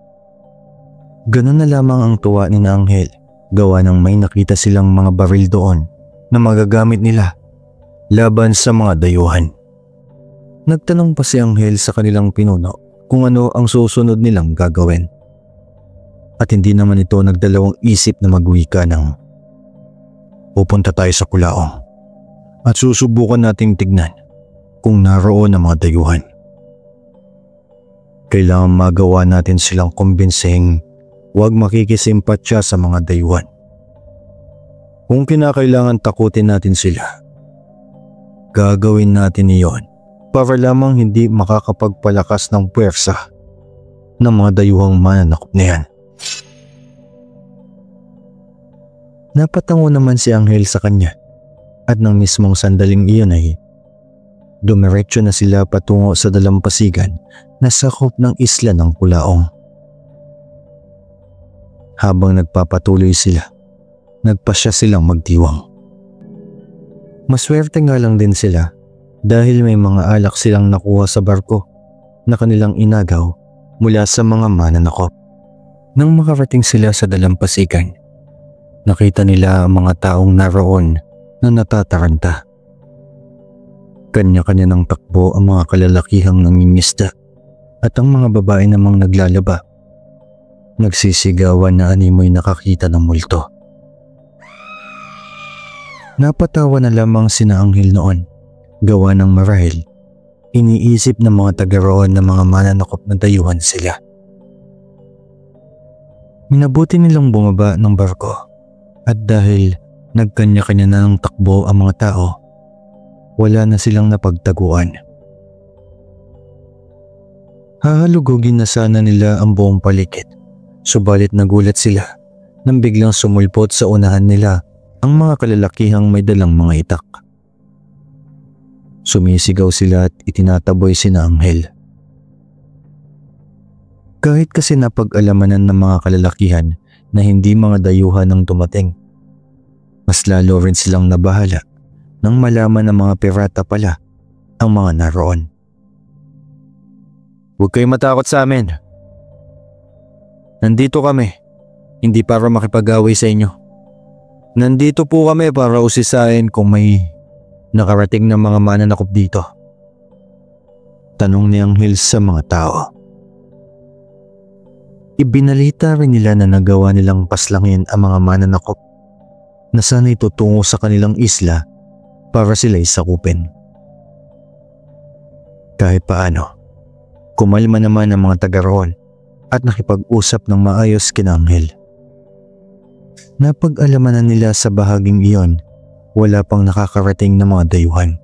[SPEAKER 1] Ganun na lamang ang tuwa ni Anghel, gawa ng may nakita silang mga baril doon na magagamit nila laban sa mga dayuhan. Nagtanong pa si Anghel sa kanilang pinuno kung ano ang susunod nilang gagawin. At hindi naman ito nagdalawang isip na magwika ng, pupunta tayo sa Kulaong at susubukan nating tignan kung naroon ang mga dayuhan. Kailangan magawa natin silang kumbenseng huwag makikisimpatya sa mga dayuhan. Kung kinakailangan takutin natin sila, gagawin natin iyon para lamang hindi makakapagpalakas ng puwersa ng mga dayuhang mananakop na yan. Napatango naman si Anghel sa kanya at nang mismong sandaling iyon ay dumiretso na sila patungo sa dalampasigan na sakop ng isla ng Kulaong. Habang nagpapatuloy sila, nagpasya silang magdiwang. Maswerte nga lang din sila dahil may mga alak silang nakuha sa barko na kanilang inagaw mula sa mga mananakop. Nang makarating sila sa dalampasigan, nakita nila ang mga taong naroon na natataranta. Kanya-kanya ng takbo ang mga kalalakihang nangingisda at ang mga babae namang naglalaba. Nagsisigawan na animoy nakakita ng multo. Napatawa na lamang sina Anghel noon, gawa ng marahil iniisip ng mga taga-roon na mga mananakop na dayuhan sila. Minabuti nilang bumaba ng barko at dahil nagkanya-kanya na ng takbo ang mga tao, wala na silang napagtaguan. Hahalugugin na sana nila ang buong paligid, subalit nagulat sila nang biglang sumulpot sa unahan nila ang mga kalalakihang may dalang mga itak. Sumisigaw sila at itinataboy sina Anghel. Kahit kasi napag-alamanan ng mga kalalakihan na hindi mga dayuhan ang dumating, mas lalo rin silang nabahala nang malaman ng mga pirata pala ang mga naroon. "Huwag kayong matakot sa amin. Nandito kami, hindi para makipag-away sa inyo. Nandito po kami para usisain kung may nakarating na mga mananakop dito." Tanong ni Anghel sa mga tao. Ibinalita rin nila na nagawa nilang paslangin ang mga mananakop na sana'y tutungo sa kanilang isla para sila'y sakupin. Kahit paano, kumalma naman ang mga taga roon at nakipag-usap ng maayos kina Anghel. Napag-alamanan nila sa bahaging iyon, wala pang nakakarating na mga dayuhan.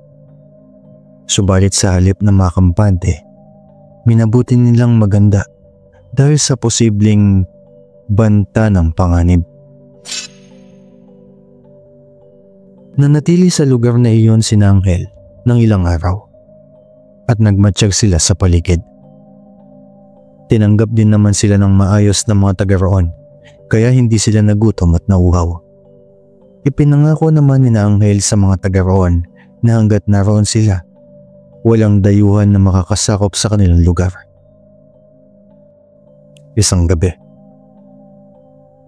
[SPEAKER 1] Subalit sa halip na makampante, minabuti nilang maganda dahil sa posibleng banta ng panganib. Nanatili sa lugar na iyon si Anghel ng ilang araw at nagmatsyag sila sa paligid. Tinanggap din naman sila ng maayos na mga taga roon, kaya hindi sila nagutom at nauhaw. Ipinangako naman ni Anghel sa mga taga roon na hanggat naroon sila, walang dayuhan na makakasakop sa kanilang lugar. Isang gabi,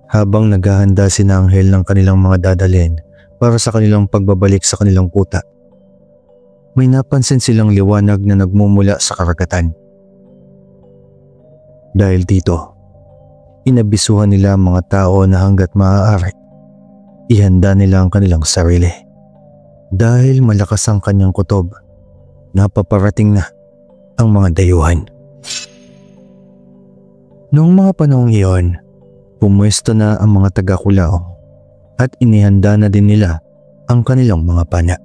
[SPEAKER 1] habang naghahanda si Anghel ng kanilang mga dadalhin para sa kanilang pagbabalik sa kanilang kuta, may napansin silang liwanag na nagmumula sa karagatan. Dahil dito, inabisuhan nila ang mga tao na hanggat maaari, ihanda nila ang kanilang sarili. Dahil malakas ang kanyang kutob, napaparating na ang mga dayuhan. Noong mga panahong iyon, pumwesto na ang mga taga-Kulao at inihanda na din nila ang kanilang mga pana.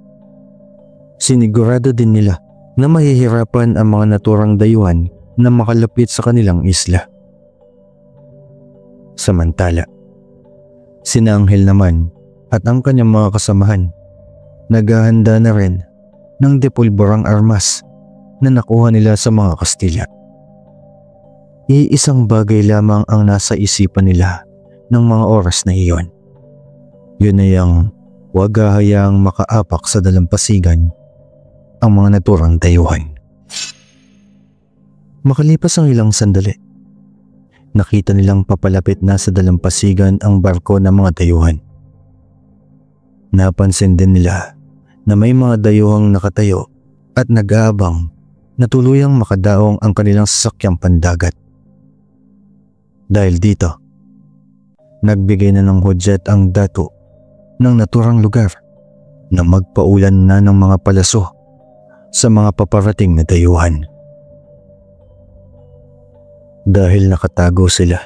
[SPEAKER 1] Sinigurado din nila na mahihirapan ang mga naturang dayuhan na makalapit sa kanilang isla. Samantala, sina Anghel naman at ang kanyang mga kasamahan naghahanda na rin ng depulborang armas na nakuha nila sa mga Kastila. Iisang bagay lamang ang nasa isipan nila ng mga oras na iyon. Yun ay ang huwag hahayaang makaapak sa dalampasigan ang mga naturang dayuhan. Makalipas ang ilang sandali, nakita nilang papalapit na sa dalampasigan ang barko ng mga dayuhan. Napansin din nila na may mga dayuhang nakatayo at nag-aabang na tuluyang makadaong ang kanilang sasakyang pandagat. Dahil dito, nagbigay na ng hudyat ang dato ng naturang lugar na magpaulan na ng mga palaso sa mga paparating na dayuhan. Dahil nakatago sila,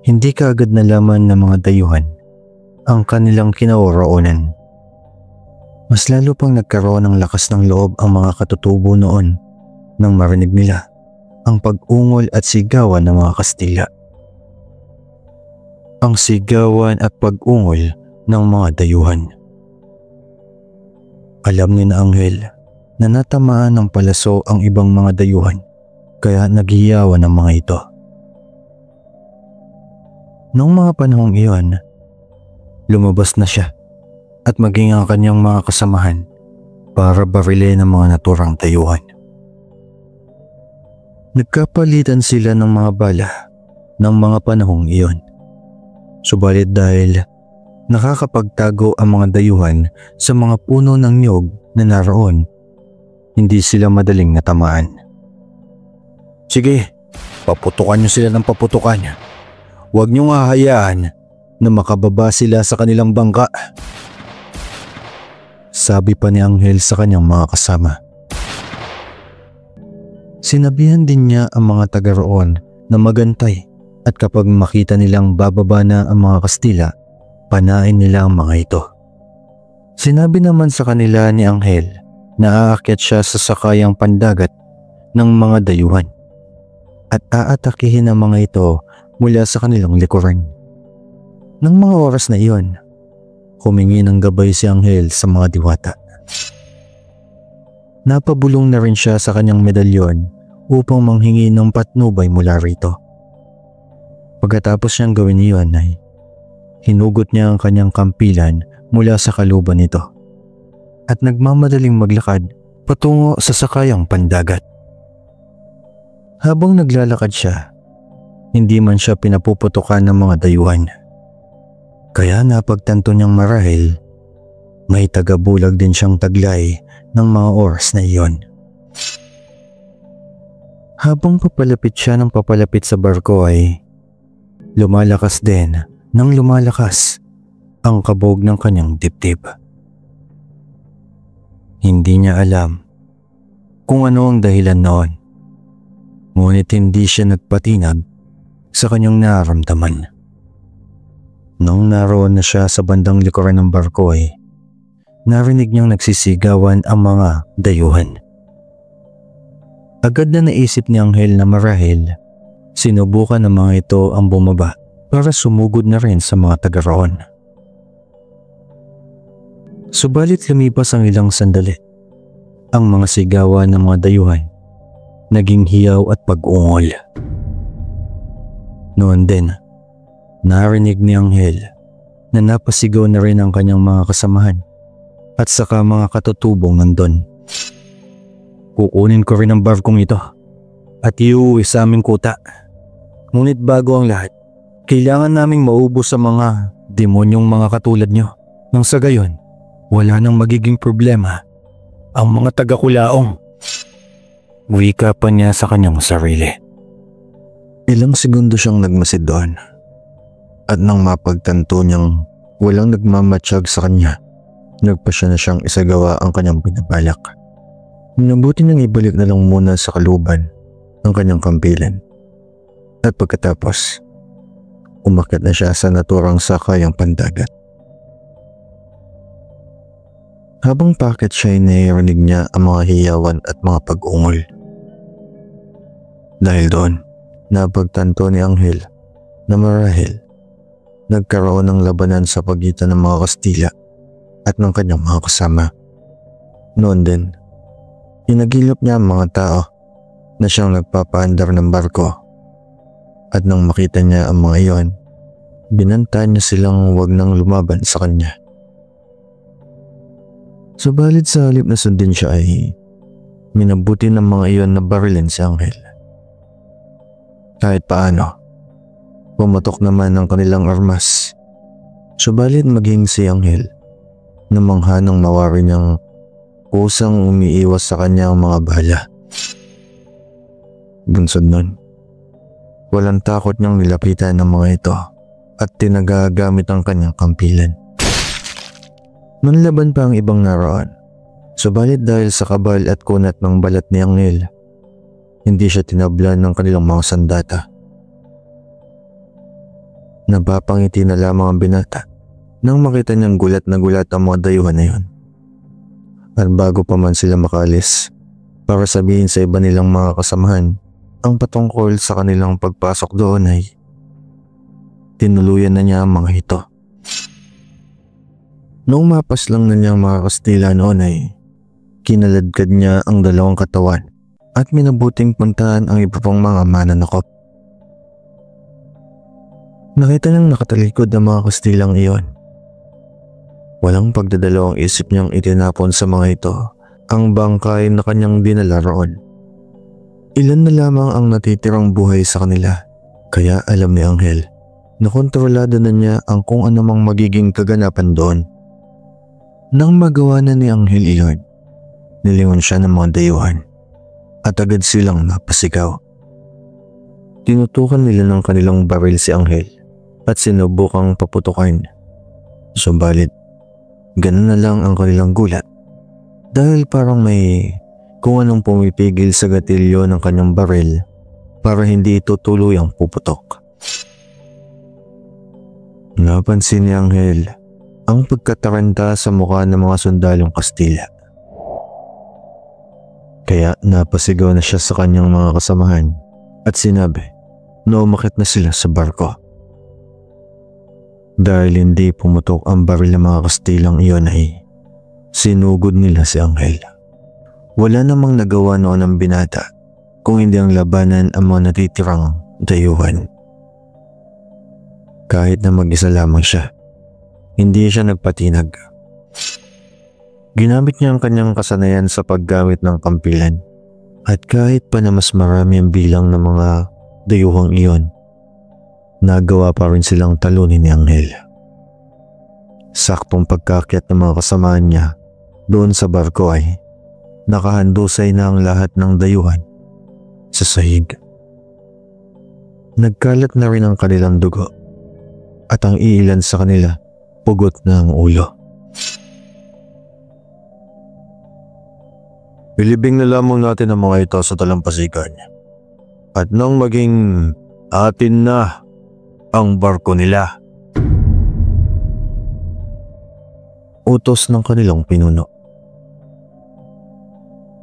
[SPEAKER 1] hindi kaagad nalaman ng mga dayuhan ang kanilang kinaoroonan. Mas lalo pang nagkaroon ng lakas ng loob ang mga katutubo noon nang marinig nila ang pag-ungol at sigawan ng mga Kastila. Ang sigawan at pag-ungol ng mga dayuhan. Alam ni Anghel na natamaan ng palaso ang ibang mga dayuhan, kaya naghiyawan ang mga ito. Noong mga panahong iyon, lumabas na siya at maging ang kanyang mga kasamahan para barilin ang mga naturang dayuhan. Nagkapalitan sila ng mga bala ng mga panahong iyon. Subalit dahil nakakapagtago ang mga dayuhan sa mga puno ng niyog na naroon, hindi sila madaling natamaan. "Sige, paputukan niyo sila ng paputukan. Huwag niyong hahayaan na makababa sila sa kanilang bangka," sabi pa ni Anghel sa kanyang mga kasama. Sinabihan din niya ang mga taga roon na magantay at kapag makita nilang bababa na ang mga Kastila, panain nila ang mga ito. Sinabi naman sa kanila ni Anghel Naaakyat siya sa sakayang pandagat ng mga dayuhan at aatakihin ang mga ito mula sa kanilang likuran. Nang mga oras na iyon, humingi ng gabay si Anghel sa mga diwata. Napabulong na rin siya sa kanyang medalyon upang manghingi ng patnubay mula rito. Pagkatapos niyang gawin iyon ay hinugot niya ang kanyang kampilan mula sa kaluban nito at nagmamadaling maglakad patungo sa sakayang pandagat. Habang naglalakad siya, hindi man siya pinapuputukan ng mga dayuhan. Kaya napagtanto niyang marahil may tagabulag din siyang taglay ng mga oras na iyon. Habang papalapit siya ng papalapit sa barko ay lumalakas din ng lumalakas ang kabog ng kanyang dibdib. Hindi niya alam kung ano ang dahilan noon, ngunit hindi siya nagpatinag sa kanyang nararamdaman. Nung naroon na siya sa bandang likuran ng barko ay narinig niyang nagsisigawan ang mga dayuhan. Agad na naisip ni Anghel na marahil sinubukan ng mga ito ang bumaba para sumugod na rin sa mga taga roon. Subalit lumipas ang ilang sandali, ang mga sigawan ng mga dayuhan naging hiyaw at pag-ungol. Noon din, narinig ni Anghel na napasigaw na rin ang kanyang mga kasamahan at saka mga katutubong nandun. Kukunin ko rin ang barkong ito at iuwi sa aming kuta. Ngunit bago ang lahat, kailangan naming maubos sa mga demonyong mga katulad nyo. Nang sa gayon, wala nang magiging problema ang mga taga-kulaong. Wika pa niya sa kanyang sarili. Ilang segundo siyang nagmasid doon. At nang mapagtanto niyang walang nagmamatsyag sa kanya, nagpasya na siyang isagawa ang kanyang binabalak. Minabuti niyang ibalik na lang muna sa kaluban ang kanyang kampilan. At pagkatapos, umakyat na siya sa naturang sakayang pandagat. Habang paakyat siya ay narinig niya ang mga hiyawan at mga pag-ungol. Dahil doon, napagtanto ni Anghel na marahil nagkaroon ng labanan sa pagitan ng mga Kastila at ng kanyang mga kasama. Noon din, inagilap niya ang mga tao na siyang nagpapaandar ng barko at nang makita niya ang mga iyon, binanta niya silang huwag nang lumaban sa kanya. Subalit sa halip na sundin siya ay minabuti ng mga iyon na barilin si Anghel. Kahit paano, pumatok naman ang kanilang armas. Subalit maging si Anghel, namangha nang mawari niyang kusang umiiwas sa kanya ang mga bala. Bunsod nun, walang takot niyang nilapitan ng mga ito at tinagagamit ang kanyang kampilan. Nanlaban pa ang ibang naroon, subalit dahil sa kabal at kunat ng balat ni Anghel, hindi siya tinablan ng kanilang mga sandata. Napapangiti na lamang ang binata nang makita niyang gulat na gulat ang mga dayuhan na yun. At bago pa man sila makalis para sabihin sa iba nilang mga kasamahan ang patungkol sa kanilang pagpasok doon ay tinuluyan na niya ang mga ito. Noong mapas lang na niyang mga Kastila noon ay kinaladkad niya ang dalawang katawan at minabuting puntahan ang iba pang mga mananakop. Nakita niyang nakatalikod ang mga Kastilang iyon. Walang pagdadalawang isip niyang itinapon sa mga ito ang bangkay na kanyang dinala roon. Ilan na lamang ang natitirang buhay sa kanila, kaya alam ni Anghel na kontrolado na niya ang kung anumang magiging kaganapan doon. Nang magawa na ni Anghel iyon, nilingon siya ng mga dayuhan at agad silang napasigaw. Tinutukan nila ng kanilang baril si Anghel at sinubukang paputukan. Subalit, ganun na lang ang kanilang gulat dahil parang may kung anong pumipigil sa gatilyo ng kanyang baril para hindi ito tuluyang puputok. Napansin ni Anghel ang pagkataranta sa mukha ng mga sundalong Kastila. Kaya napasigaw na siya sa kanyang mga kasamahan at sinabi na umakyat na sila sa barko. Dahil hindi pumutok ang baril ng mga Kastilang iyon ay sinugod nila si Anghel. Wala namang nagawa noon ang binata kung hindi ang labanan ang mga natitirang dayuhan. Kahit na mag-isa lamang siya, hindi siya nagpatinag. Ginamit niya ang kanyang kasanayan sa paggamit ng kampilan at kahit pa na mas marami ang bilang ng mga dayuhang iyon, nagawa pa rin silang talunin ni Anghel. Saktong pagkaakyat ng mga kasamahan niya doon sa barko ay nakahandusay na ang lahat ng dayuhan sa sahig. Nagkalat na rin ang kanilang dugo at ang iilan sa kanila pugot na ang ulo. Ilibing na lamang natin ang mga ito sa talampasigan at nang maging atin na ang barko nila. Utos ng kanilang pinuno.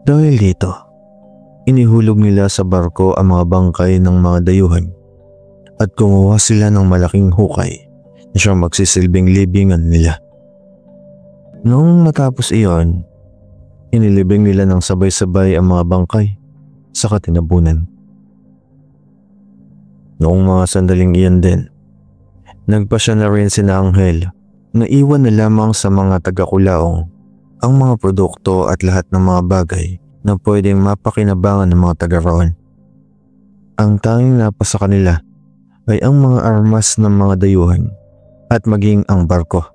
[SPEAKER 1] Dahil dito, inihulog nila sa barko ang mga bangkay ng mga dayuhan at kumuha sila ng malaking hukay na siyang magsisilbing libingan nila. Noong matapos iyon, inilibing nila ng sabay-sabay ang mga bangkay sa katinabunan. Noong mga sandaling iyan din, nagpasya na rin sina Anghel na iwan na lamang sa mga taga-Kulaong ang mga produkto at lahat ng mga bagay na pwedeng mapakinabangan ng mga taga-roon. Ang tanging napasa kanila ay ang mga armas ng mga dayuhan at maging ang barko.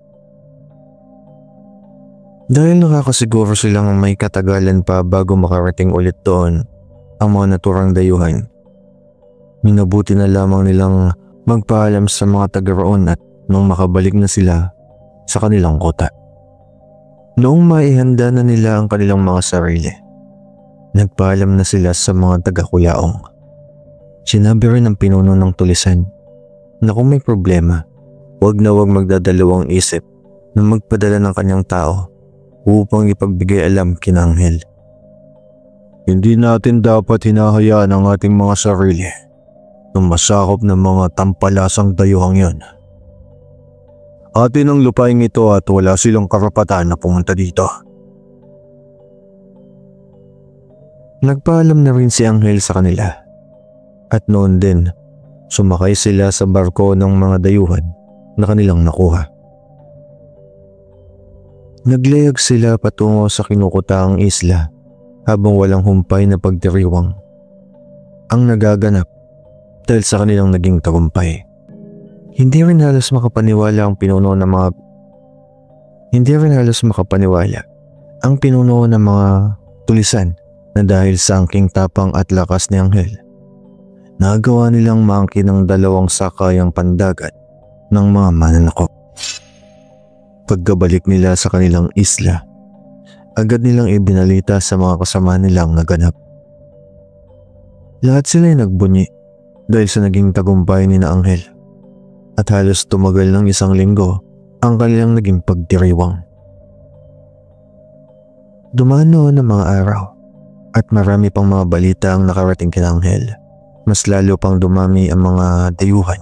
[SPEAKER 1] Dahil nakakasiguro silang may katagalan pa bago makarating ulit doon ang mga naturang dayuhan, minabuti na lamang nilang magpaalam sa mga taga-roon at nung makabalik na sila sa kanilang kota. Noong maihanda na nila ang kanilang mga sarili, nagpaalam na sila sa mga taga-Kulaong. Sinabi rin ng pinuno ng tulisan na kung may problema, huwag na huwag magdadalawang isip na magpadala ng kanyang tao upang ipagbigay alam kina Anghel. Hindi natin dapat hinahayaan ang ating mga sarili na masakop ng mga tampalasang dayuhang yon. Atin ang lupaing ito at wala silang karapatan na pumunta dito. Nagpaalam na rin si Anghel sa kanila at noon din sumakay sila sa barko ng mga dayuhan na kanilang nakuha. Naglayag sila patungo sa kinukutaang isla habang walang humpay na pagdiriwang ang nagaganap dahil sa kanilang naging tagumpay. Hindi rin halos makapaniwala ang pinuno ng mga tulisan na dahil sa angking tapang at lakas ni Anghel, nagawa nilang maangkin ng 2 sakayang pandagat ng mga mananakop. Pagkabalik nila sa kanilang isla, agad nilang ibinalita sa mga kasama nilang naganap. Lahat sila ay nagbunyi dahil sa naging tagumpay ni na Anghel at halos tumagal ng 1 linggo ang kanilang naging pagdiriwang. Dumaan noon ang mga araw at marami pang mga balita ang nakarating kina Anghel. Mas lalo pang dumami ang mga dayuhan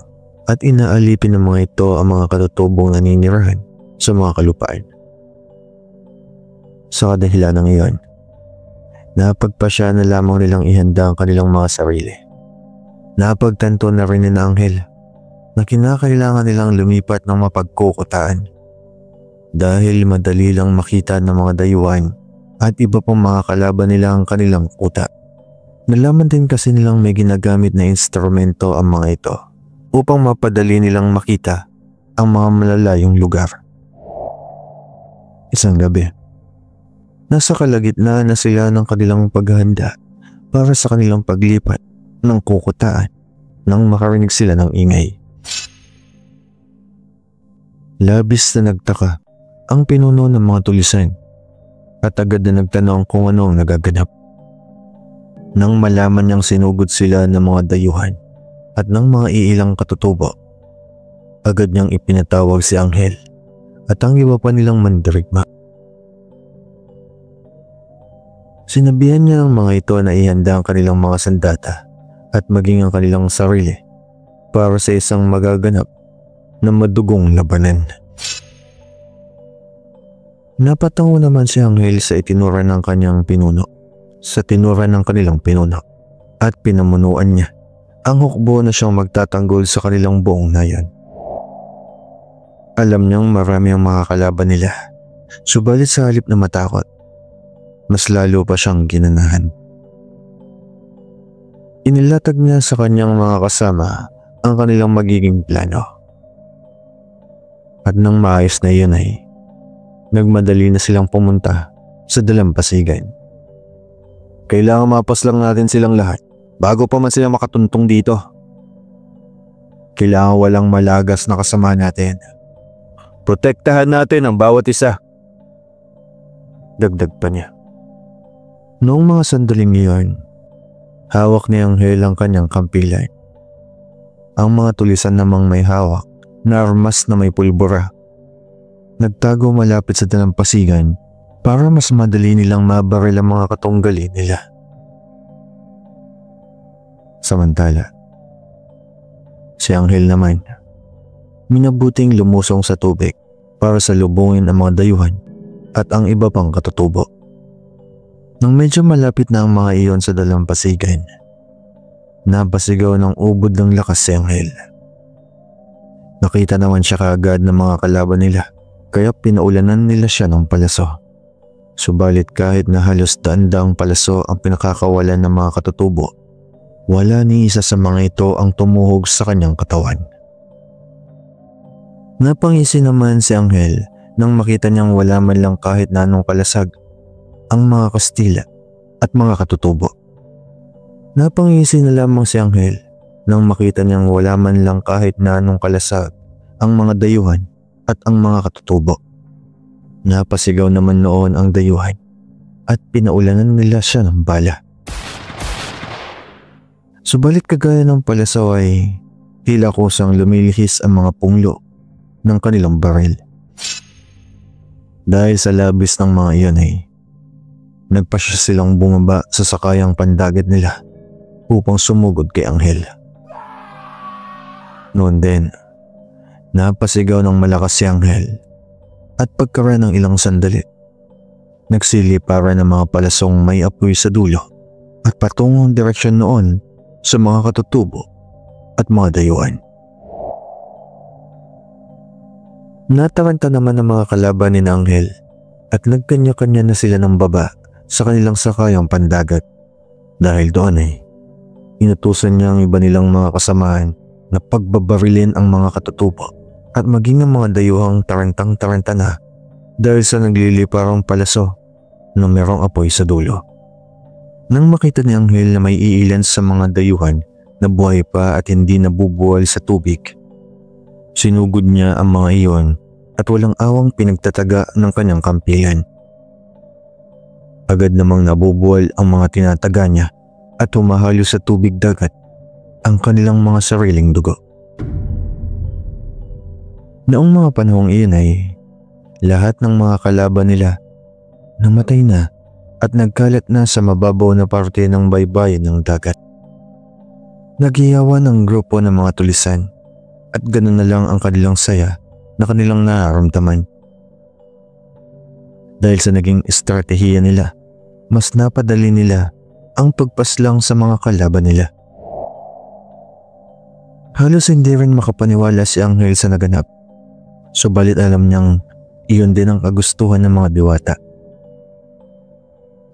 [SPEAKER 1] at inaalipin ng mga ito ang mga katutubong naninirahan sa mga kalupaan. Sa kadahilan ng iyon, napagpasya na lamang nilang ihanda ang kanilang mga sarili. Napagtanto na rin ni na Anghel na kinakailangan nilang lumipat ng mapagkukutaan dahil madali lang makita ng mga dayuhan at iba pang mga kalaban nila ang kanilang kuta. Nalaman din kasi nilang may ginagamit na instrumento ang mga ito upang mapadali nilang makita ang mga malalayong lugar. Isang gabi, nasa kalagitnaan na sila ng kanilang paghahanda para sa kanilang paglipat ng kukutaan nang makarinig sila ng ingay. Labis na nagtaka ang pinuno ng mga tulisan at agad na nagtanong kung ano ang nagaganap. Nang malaman niyang sinugod sila ng mga dayuhan at ng mga iilang katutubo, agad niyang ipinatawag si Anghel at ang iba pa nilang mandirigma. Sinabihan niya ng mga ito na ihanda ang kanilang mga sandata at maging ang kanilang sarili para sa isang magaganap na madugong labanan. Napatango naman si Anghel sa itinura ng kanyang pinuno, sa tinura ng kanilang pinuno, at pinamunuan niya ang hukbo na siyang magtatanggol sa kanilang buong nayon. Alam niyang marami ang mga kalaban nila, subalit sa halip na matakot, mas lalo pa siyang ginanahan. Inilatag niya sa kanyang mga kasama ang kanilang magiging plano. At nang maayos na iyon ay nagmadali na silang pumunta sa dalampasigan. Kailangan mapas lang natin silang lahat bago pa man sila makatuntong dito. Kailangan walang malagas na kasama natin. Protektahan natin ang bawat isa. Dagdag pa niya. Noong mga sandaling iyon, hawak ni Anghel ang kanyang kampilan. Ang mga tulisan namang may hawak na armas na may pulbura. Nagtago malapit sa dalampasigan para mas madali nilang mabaril ang mga katunggali nila. Samantala, si Anghel naman, minabuting lumusong sa tubig para salubungin ang mga dayuhan at ang iba pang katutubo. Nang medyo malapit na ang mga iyon sa dalampasigan, napasigaw ng ubod ng lakas si Anghel. Nakita naman siya kaagad ng mga kalaban nila, kaya pinaulanan nila siya ng palaso. Subalit kahit na halos daan-daang palaso ang pinakakawalan ng mga katutubo, wala ni isa sa mga ito ang tumuhog sa kanyang katawan. Napangisi naman si Anghel nang makita niyang wala man lang kahit na anong kalasag ang mga Kastila at mga katutubo. Napangisi na lamang si Anghel nang makita niyang wala man lang kahit na anong kalasag ang mga dayuhan at ang mga katutubo. Napasigaw naman noon ang dayuhan at pinaulanan nila siya ng bala. Subalit kagaya ng palasaw ay tila kusang lumilihis ang mga punglo ng kanilang baril. Dahil sa labis ng mga iyon ay nagpasya silang bumaba sa sakayang pandagat nila upang sumugod kay Anghel. Noon din, napasigaw ng malakas si Anghel at pagkaraan ng ilang sandali, nagsili para ng mga palasong may apoy sa dulo at patungong direksyon noon sa mga katutubo at mga dayuhan. Nataranta naman ang mga kalaban ni Anghel at nagkanya-kanya na sila ng baba sa kanilang sakayang pandagat. Dahil doon ay inutusan niya ang iba nilang mga kasamahan na pagbabarilin ang mga katutubo at maging ang mga dayuhang tarantang-taranta na dahil sa nagliliparang palaso na merong apoy sa dulo. Nang makita ni Anghel na may iilan sa mga dayuhan na buhay pa at hindi nabubuwal sa tubig, sinugod niya ang mga iyon at walang awang pinagtataga ng kanyang kampihan. Agad namang nabubuwal ang mga tinataga niya at humahalo sa tubig dagat ang kanilang mga sariling dugo. Noong mga panahong iyon ay lahat ng mga kalaban nila namatay na at nagkalat na sa mababaw na parte ng baybayin ng dagat. Naghiyawan ang grupo ng mga tulisan at ganoon na lang ang kanilang saya na kanilang nararamdaman. Dahil sa naging estratehiya nila, mas napadali nila ang pagpaslang sa mga kalaban nila. Halos hindi rin makapaniwala si Anghel sa naganap, subalit alam niyang iyon din ang kagustuhan ng mga diwata.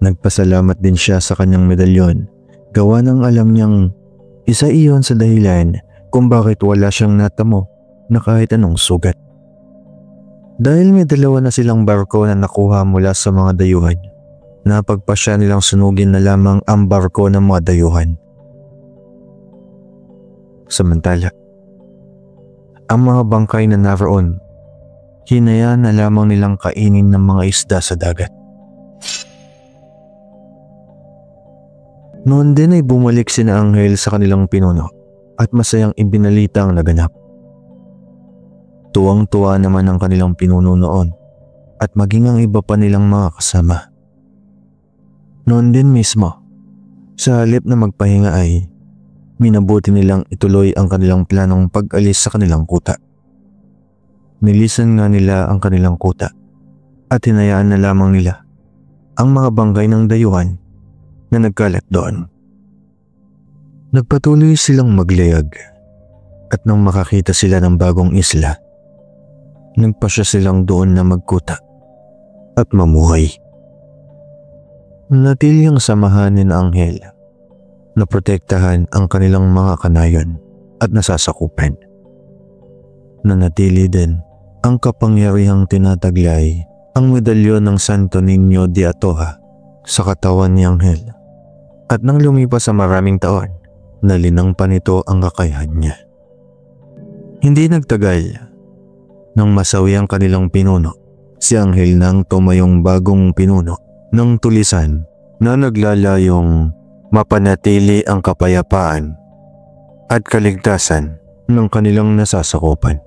[SPEAKER 1] Nagpasalamat din siya sa kanyang medalyon, gawa ng alam niyang isa iyon sa dahilan kung bakit wala siyang natamo na kahit anong sugat. Dahil may dalawa na silang barko na nakuha mula sa mga dayuhan, napagpasya nilang sunugin na lamang ang barko ng mga dayuhan. Samantala, ang mga bangkay na naroon, hinayaan na lamang nilang kainin ng mga isda sa dagat. Noon din ay bumalik sina Anghel sa kanilang pinuno at masayang ibinalita ang naganap. Tuwang-tuwa naman ang kanilang pinuno noon at maging ang iba pa nilang mga kasama. Noon din mismo, sa halip na magpahinga ay minabuti nilang ituloy ang kanilang planong pag-alis sa kanilang kuta. Nilisan nga nila ang kanilang kuta at hinayaan na lamang nila ang mga bangkay ng dayuhan na nagkalat doon. Nagpatuloy silang maglayag at nang makakita sila ng bagong isla, nagpasya silang doon na magkuta at mamuhay. Natili ang samahan ni Anghel na protektahan ang kanilang mga kanayon at nasasakupan. Nanatili din ang kapangyarihang tinataglay ang medalyon ng Santo Niño de Atocha sa katawan ni Anghel. At nang lumipas sa maraming taon, nalinang pa nito ang kakayahan niya. Hindi nagtagal nang masawi ang kanilang pinuno, si Anghel nang tumayong bagong pinuno ng tulisan na naglalayong mapanatili ang kapayapaan at kaligtasan ng kanilang nasasakupan.